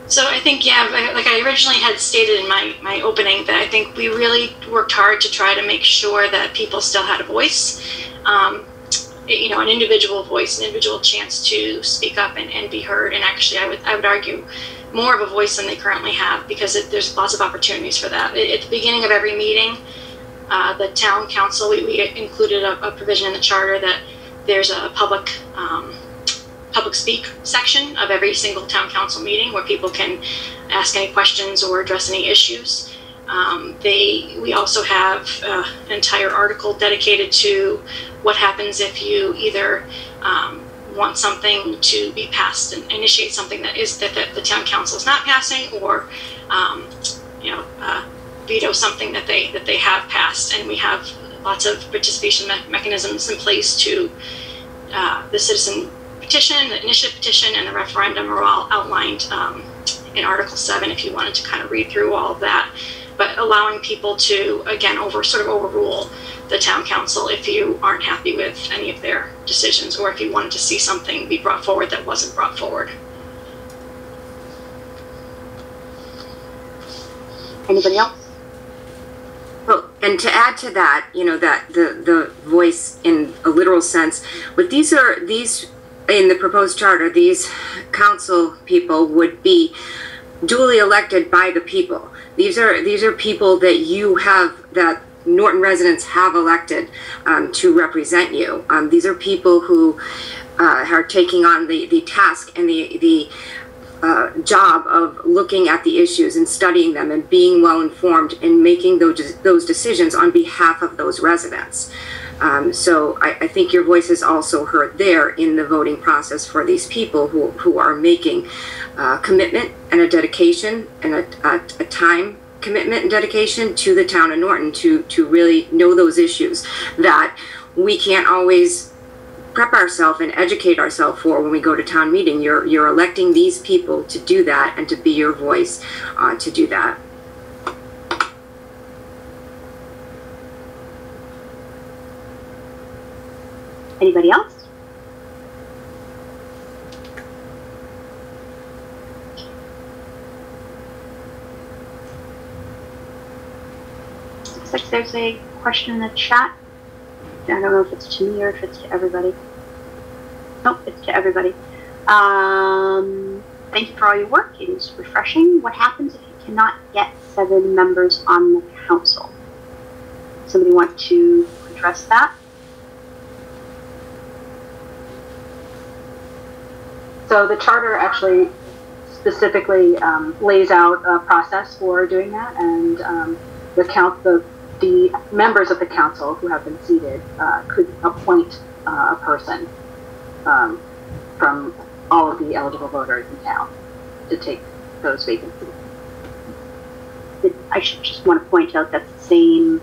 Speaker 4: So I think, yeah, like I originally had stated in my opening, that I think we really worked hard to try to make sure that people still had a voice, you know, an individual voice, an individual chance to speak up and be heard. And actually, I would argue more of a voice than they currently have, because there's lots of opportunities for that. At the beginning of every meeting, the town council, we included a provision in the charter that there's a public speak section of every single town council meeting where people can ask any questions or address any issues. We also have an entire article dedicated to what happens if you either want something to be passed and initiate something that the town council is not passing, or you know, veto something that they have passed. And we have lots of participation mechanisms in place to the citizen petition, the initiative petition, and the referendum are all outlined in Article 7 if you wanted to kind of read through all of that. But allowing people to, again, overrule the town council if you aren't happy with any of their decisions, or if you wanted to see something be brought forward that wasn't brought forward.
Speaker 1: Anybody else?
Speaker 3: Well, and to add to that, you know, that the voice in a literal sense, but these in the proposed charter, these council people would be duly elected by the people. These are people that that Norton residents have elected to represent you. These are people who are taking on the task and the job of looking at the issues and studying them and being well informed and making those decisions on behalf of those residents. So I think your voice is also heard there in the voting process for these people who are making commitment and a dedication and a time commitment and dedication to the town of Norton to really know those issues that we can't always prep ourselves and educate ourselves for when we go to town meeting. You're electing these people to do that and to be your voice to do that.
Speaker 1: Anybody else? Looks like there's a question in the chat. I don't know if it's to me or if it's to everybody. Nope, it's to everybody. Thank you for all your work. It is refreshing. What happens if you cannot get 7 members on the council? Somebody want to address that?
Speaker 8: So the charter actually specifically lays out a process for doing that, and the members of the council who have been seated could appoint a person from all of the eligible voters in town to take those vacancies.
Speaker 1: I should just want to point out that's the same,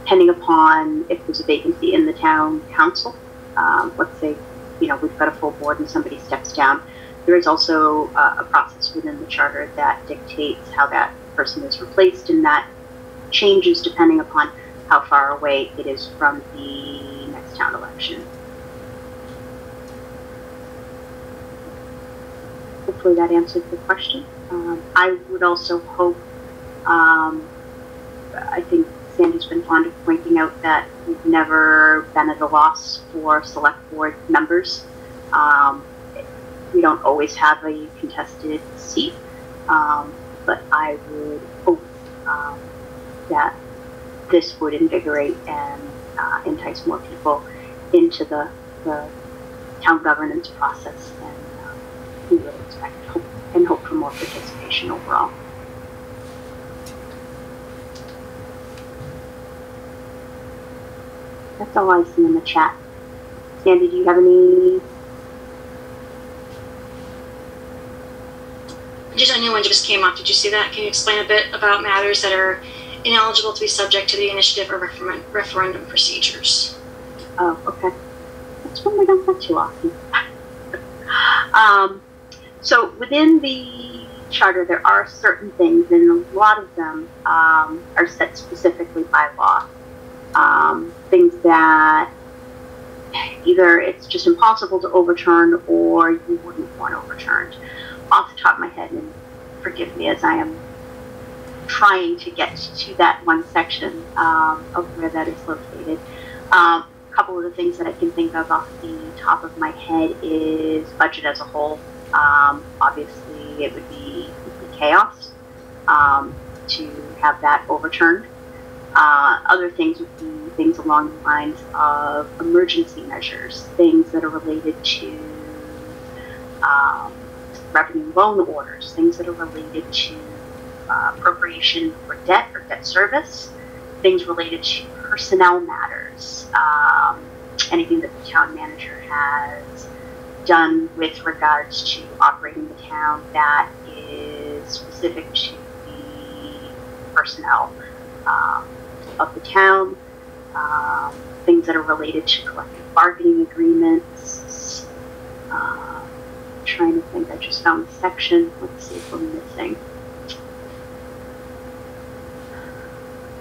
Speaker 1: depending upon if there's a vacancy in the town council. Let's say, you know, we've got a full board and somebody steps down. There is also a process within the charter that dictates how that person is replaced, and that changes depending upon how far away it is from the next town election. Hopefully that answered the question. I would also hope, I think Sandy's been fond of pointing out that we've never been at a loss for select board members. We don't always have a contested seat, but I would hope that this would invigorate and entice more people into the town governance process, and we would expect and hope for more participation overall. That's all I see in the chat. Sandy, do you have any?
Speaker 4: Just a new one just came up. Did you see that? Can you explain a bit about matters that are ineligible to be subject to the initiative or referendum procedures?
Speaker 1: Oh, okay. That's one we don't get too often. So within the charter, there are certain things, and a lot of them are set specifically by law. Things that either it's just impossible to overturn or you wouldn't want overturned. Off the top of my head, and forgive me as I am trying to get to that one section of where that is located. A couple of the things that I can think of off the top of my head is budget as a whole. Obviously, it would be complete chaos to have that overturned. Other things would be things along the lines of emergency measures, things that are related to revenue loan orders, things that are related to appropriation for debt or debt service, things related to personnel matters, anything that the town manager has done with regards to operating the town that is specific to the personnel of the town, things that are related to collective bargaining agreements. Trying to think, I just found the section. Let's see if we're missing.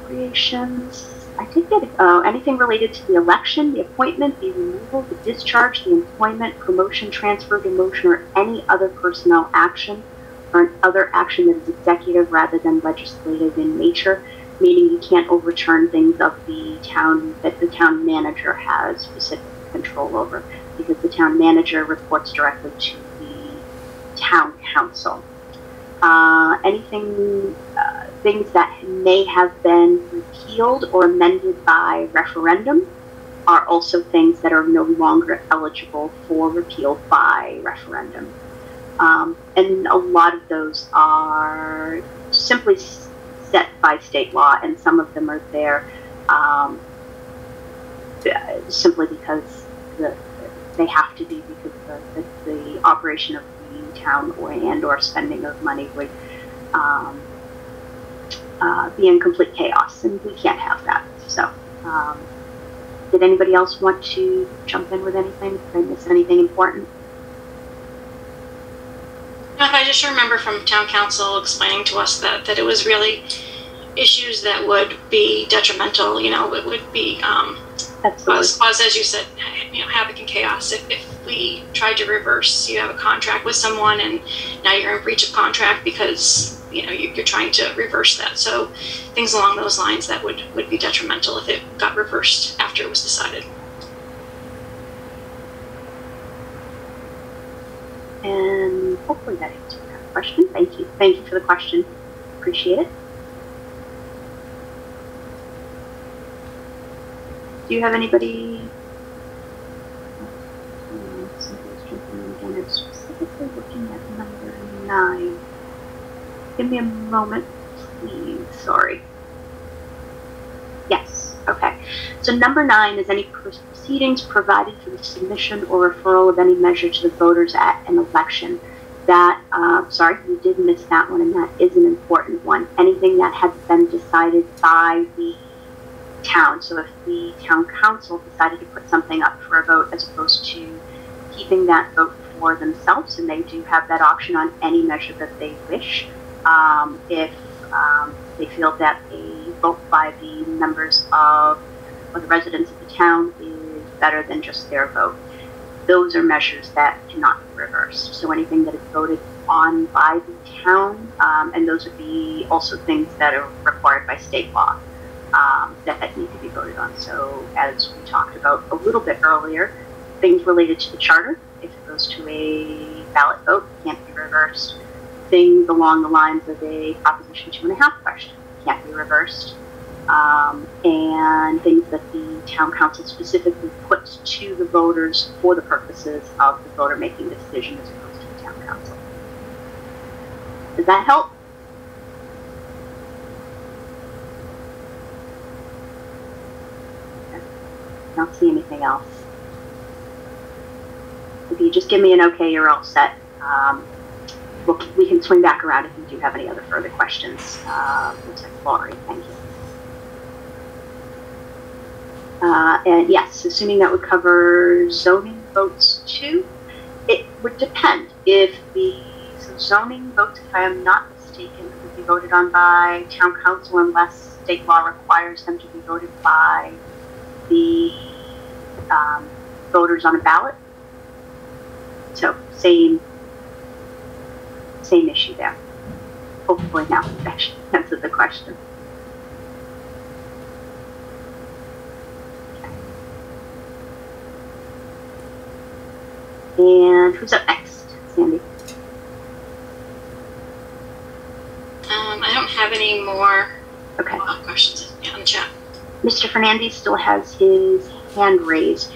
Speaker 1: Creations. I did get anything related to the election, the appointment, the removal, the discharge, the employment, promotion, transfer, demotion, or any other personnel action, or other action that is executive rather than legislative in nature, meaning you can't overturn things of the town that the town manager has specific control over, because the town manager reports directly to the town council. Anything, things that may have been repealed or amended by referendum are also things that are no longer eligible for repeal by referendum. And a lot of those are simply set by state law, and some of them are there simply because they have to be, because the operation of the town or spending of money would be in complete chaos, and we can't have that. So, did anybody else want to jump in with anything? Did I miss anything important?
Speaker 4: I just remember from town council explaining to us that it was really issues that would be detrimental. It would be cause, as you said, havoc and chaos. If we tried to reverse, you have a contract with someone and now you're in breach of contract because you're trying to reverse that. So things along those lines that would be detrimental if it got reversed after it was decided.
Speaker 1: And hopefully that answered that question. Thank you. Thank you for the question. Appreciate it. Do you have anybody? Somebody's jumping in again. I'm specifically looking at number 9. Give me a moment, please. Sorry. Yes. Okay. So number 9 is any proceedings provided for the submission or referral of any measure to the voters at an election. That, sorry, we did miss that one, and that is an important one. Anything that has been decided by the town. So if the town council decided to put something up for a vote as opposed to keeping that vote for themselves, and they do have that option on any measure that they wish, if they feel that a vote by the members of or the residents of the town is better than just their vote, those are measures that cannot be reversed. So anything that is voted on by the town, and those would be also things that are required by state law, that need to be voted on. So as we talked about a little bit earlier, things related to the charter, if it goes to a ballot vote, can't be reversed. Things along the lines of a Proposition 2.5 question can't be reversed. And things that the town council specifically puts to the voters for the purposes of the voter making the decision as opposed to the town council. Does that help? Okay. I don't see anything else. If you just give me an okay, you're all set. We can swing back around if you do have any other further questions. Looks like Laurie, thank you. And yes, assuming that would cover zoning votes too, it would depend. If so zoning votes, if I am not mistaken, would be voted on by town council unless state law requires them to be voted by the voters on a ballot. So same issue there. Hopefully now that answered the question. And who's up next? Sandy.
Speaker 4: I don't have any more
Speaker 1: Okay.
Speaker 4: questions on the chat.
Speaker 1: Mr. Fernandez still has his hand raised,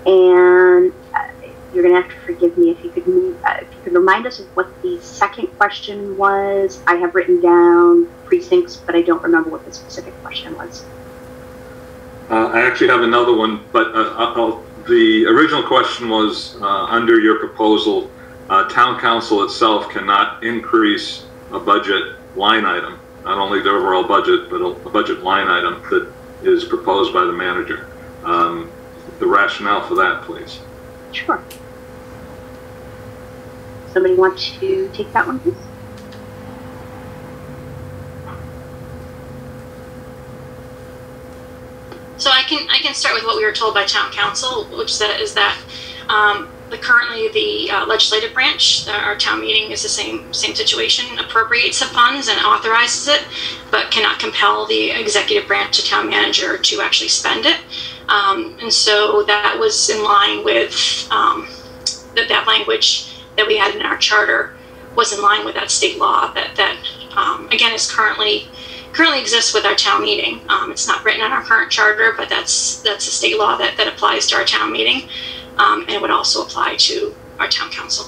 Speaker 1: and you're going to have to forgive me if you could remind us of what the second question was. I have written down precincts, but I don't remember what the specific question was.
Speaker 10: I actually have another one, but the original question was under your proposal, town council itself cannot increase a budget line item, not only the overall budget, but a budget line item that is proposed by the manager. The rationale for that, please.
Speaker 1: Sure. Somebody want to take that one, please?
Speaker 4: So I can start with what we were told by town council, which is that currently the legislative branch, our town meeting, is the same situation, appropriates the funds and authorizes it, but cannot compel the executive branch, the town manager, to actually spend it. And so that was in line with that language that we had in our charter was in line with that state law that again is currently exists with our town meeting. It's not written in our current charter, but that's a state law that applies to our town meeting, and it would also apply to our town council.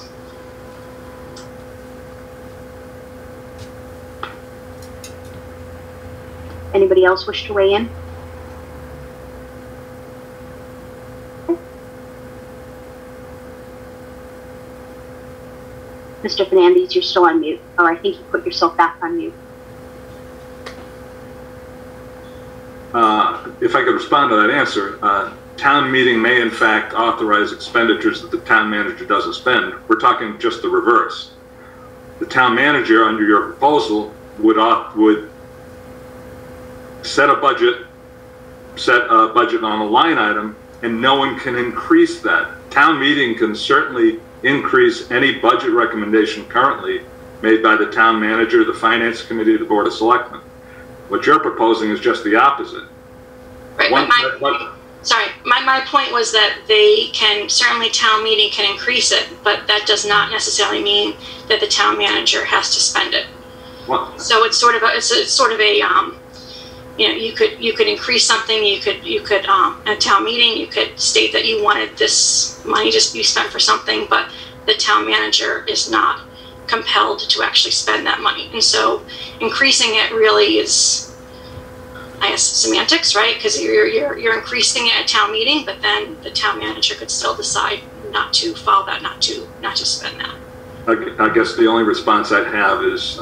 Speaker 1: Anybody else wish to weigh in? Mr. Fernandez, you're still on mute, or I think you put yourself back on mute.
Speaker 10: If I could respond to that answer, town meeting may in fact authorize expenditures that the town manager doesn't spend. We're talking just the reverse. The town manager, under your proposal, would set a budget on a line item, and no one can increase that. Town meeting can certainly increase any budget recommendation currently made by the town manager, the finance committee, the board of selectmen. What you're proposing is just the opposite.
Speaker 4: Right, my point was that they can, certainly town meeting can increase it, but that does not necessarily mean that the town manager has to spend it.
Speaker 10: What?
Speaker 4: So it's sort of a you know, you could increase something, you could at a town meeting, you could state that you wanted this money to be spent for something, but the town manager is not compelled to actually spend that money. And so increasing it really is, I guess, semantics, right? Because you're increasing it at town meeting, but then the town manager could still decide not to follow that, not to spend that.
Speaker 10: I guess the only response I'd have is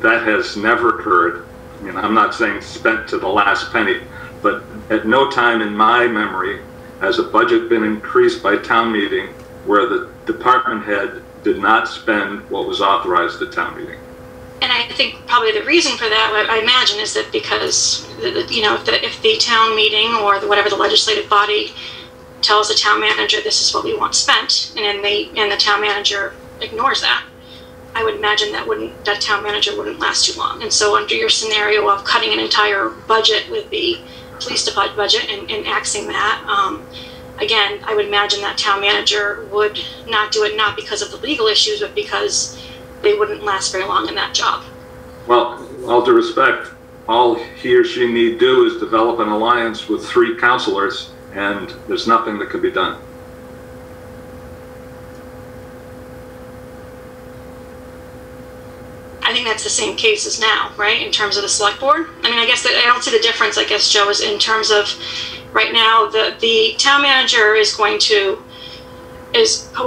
Speaker 10: that has never occurred. You know, I'm not saying spent to the last penny, but at no time in my memory has a budget been increased by town meeting where the department head did not spend what was authorized at town meeting.
Speaker 4: And I think probably the reason for that, I imagine, is that because, you know, if the town meeting or whatever the legislative body tells the town manager this is what we want spent, and then the town manager ignores that, I would imagine that town manager wouldn't last too long. And so under your scenario of cutting an entire budget with the police department budget and axing that, again, I would imagine that town manager would not do it, not because of the legal issues, but because they wouldn't last very long in that job.
Speaker 10: Well, all due respect, all he or she need do is develop an alliance with 3 councilors, and there's nothing that can be done.
Speaker 4: I think that's the same case as now, right, in terms of the select board? I mean, I guess I don't see the difference, I guess, Joe, is in terms of right now the town manager is going to,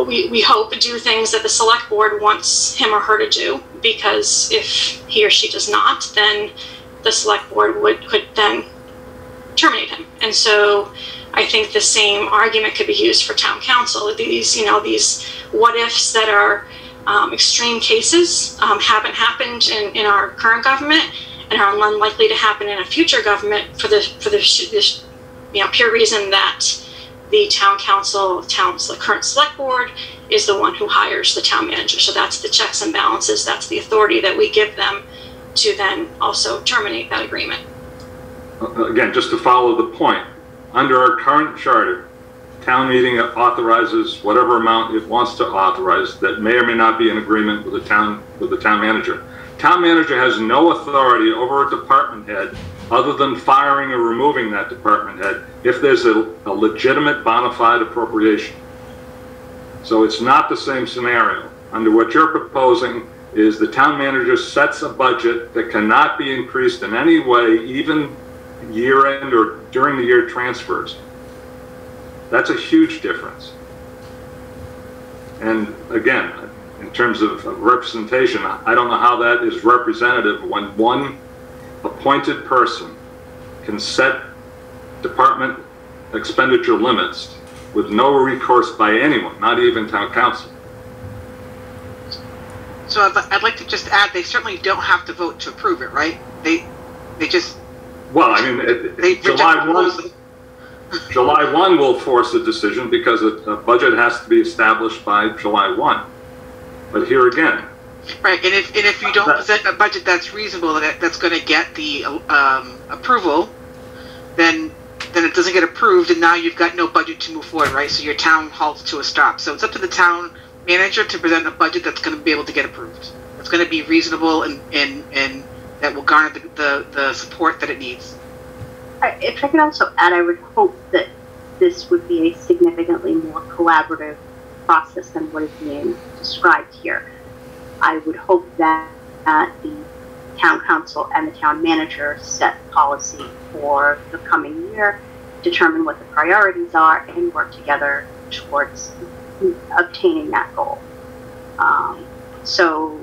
Speaker 4: we hope, do things that the select board wants him or her to do, because if he or she does not, then the select board could then terminate him. And so I think the same argument could be used for town council. These what ifs that are extreme cases haven't happened in our current government and are unlikely to happen in a future government for the pure reason that the town council, the current select board, is the one who hires the town manager. So that's the checks and balances. That's the authority that we give them to then also terminate that agreement.
Speaker 10: Again, just to follow the point, under our current charter, town meeting authorizes whatever amount it wants to authorize that may or may not be in agreement with the town manager. Town manager has no authority over a department head other than firing or removing that department head if there's a legitimate bona fide appropriation. So it's not the same scenario. Under what you're proposing is the town manager sets a budget that cannot be increased in any way, even year end or during the year transfers. That's a huge difference. And again, in terms of representation, I don't know how that is representative when one appointed person can set department expenditure limits with no recourse by anyone, not even town council.
Speaker 6: So I'd like to just add, they certainly don't have to vote to approve it, right? They just...
Speaker 10: Well, I mean, July 1 will force a decision because a budget has to be established by July 1. But here again...
Speaker 6: Right, and if you don't present a budget that's reasonable, that's going to get the approval, then it doesn't get approved, and now you've got no budget to move forward, right? So your town halts to a stop. So it's up to the town manager to present a budget that's going to be able to get approved. It's going to be reasonable and that will garner the support that it needs.
Speaker 1: If I could also add, I would hope that this would be a significantly more collaborative process than what is being described here. I would hope that the town council and the town manager set policy for the coming year, determine what the priorities are, and work together towards obtaining that goal. So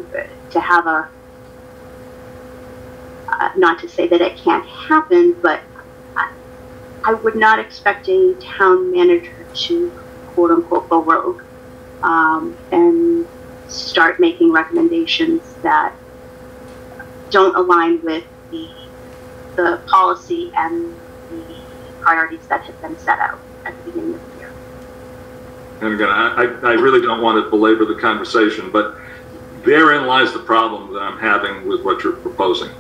Speaker 1: to have not to say that it can't happen, but I would not expect a town manager to quote unquote go rogue and start making recommendations that don't align with the policy and the priorities that have been set out at the beginning of the year.
Speaker 10: And again, I really don't want to belabor the conversation, but therein lies the problem that I'm having with what you're proposing,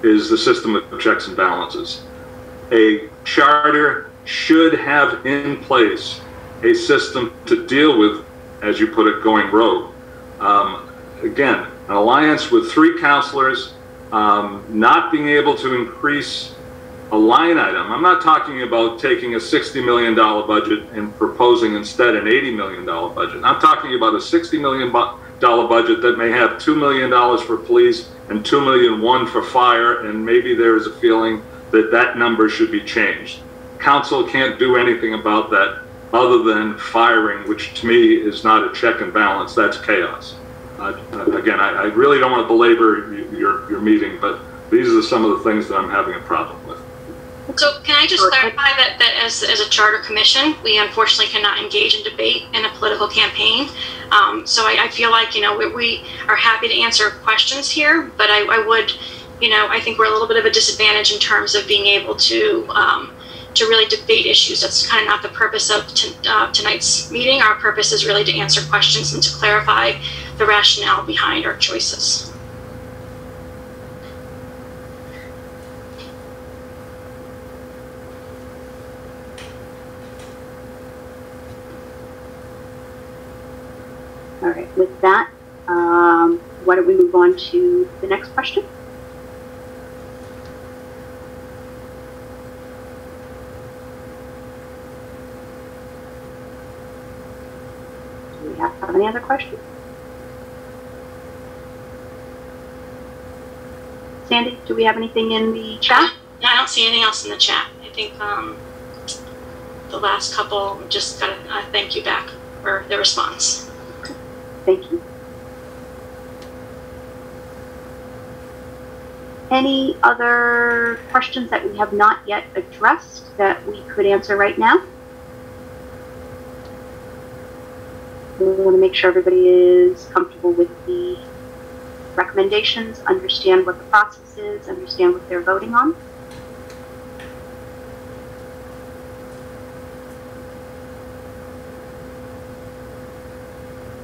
Speaker 10: is the system of checks and balances. A charter should have in place a system to deal with, as you put it, going rogue. Again, an alliance with 3 councilors, not being able to increase a line item. I'm not talking about taking a $60 million budget and proposing instead an $80 million budget. I'm talking about a $60 million budget that may have $2 million for police and $2 million for fire, and maybe there is a feeling that that number should be changed. Council can't do anything about that other than firing, which to me is not a check and balance. That's chaos. Again, I really don't want to belabor your meeting, but these are some of the things that I'm having a problem with.
Speaker 4: So can I just clarify that as a charter commission, we unfortunately cannot engage in debate in a political campaign. So I feel like, we are happy to answer questions here, but I would, I think we're a little bit of a disadvantage in terms of being able to really debate issues. That's kind of not the purpose of tonight's meeting. Our purpose is really to answer questions and to clarify the rationale behind our choices.
Speaker 1: All right, with that, why don't we move on to the next question? Do we have any other questions? Sandy, do we have anything in the chat?
Speaker 4: I don't see anything else in the chat. I think the last couple just got a thank you back for their response.
Speaker 1: Thank you. Any other questions that we have not yet addressed that we could answer right now? We want to make sure everybody is comfortable with the recommendations, understand what the process is, understand what they're voting on.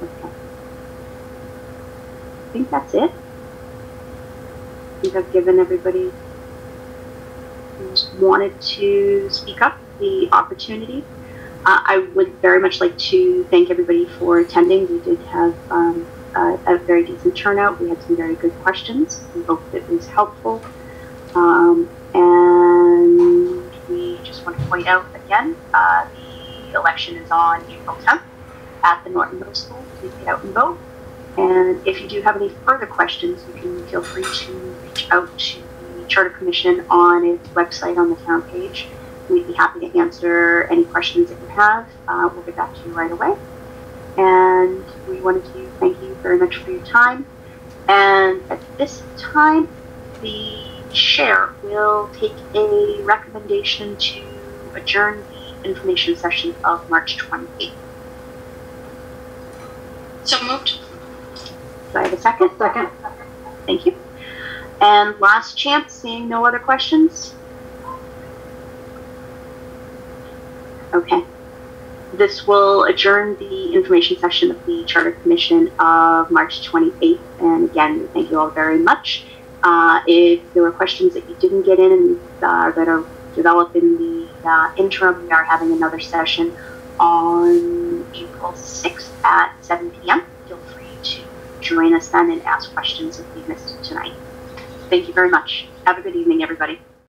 Speaker 1: Okay. I think that's it. I think I've given everybody who's wanted to speak up the opportunity. I would very much like to thank everybody for attending. We did have a very decent turnout. We had some very good questions. We hope it was helpful. And we just want to point out again, the election is on April 10th at the Norton Middle School. Please get out and vote. And if you do have any further questions, you can feel free to reach out to the Charter Commission on its website on the town page. We'd be happy to answer any questions that you have. We'll get back to you right away. And we wanted to thank you very much for your time. And at this time, the chair will take a recommendation to adjourn the information session of March 28th.
Speaker 4: So moved.
Speaker 1: Do I have a second? Second. Thank you. And last chance, seeing no other questions? Okay. This will adjourn the information session of the Charter Commission of March 28th. And again, thank you all very much. If there were questions that you didn't get in and that are developed in the interim, we are having another session on April 6th at 7 p.m. Feel free to join us then and ask questions if you missed it tonight. Thank you very much. Have a good evening, everybody.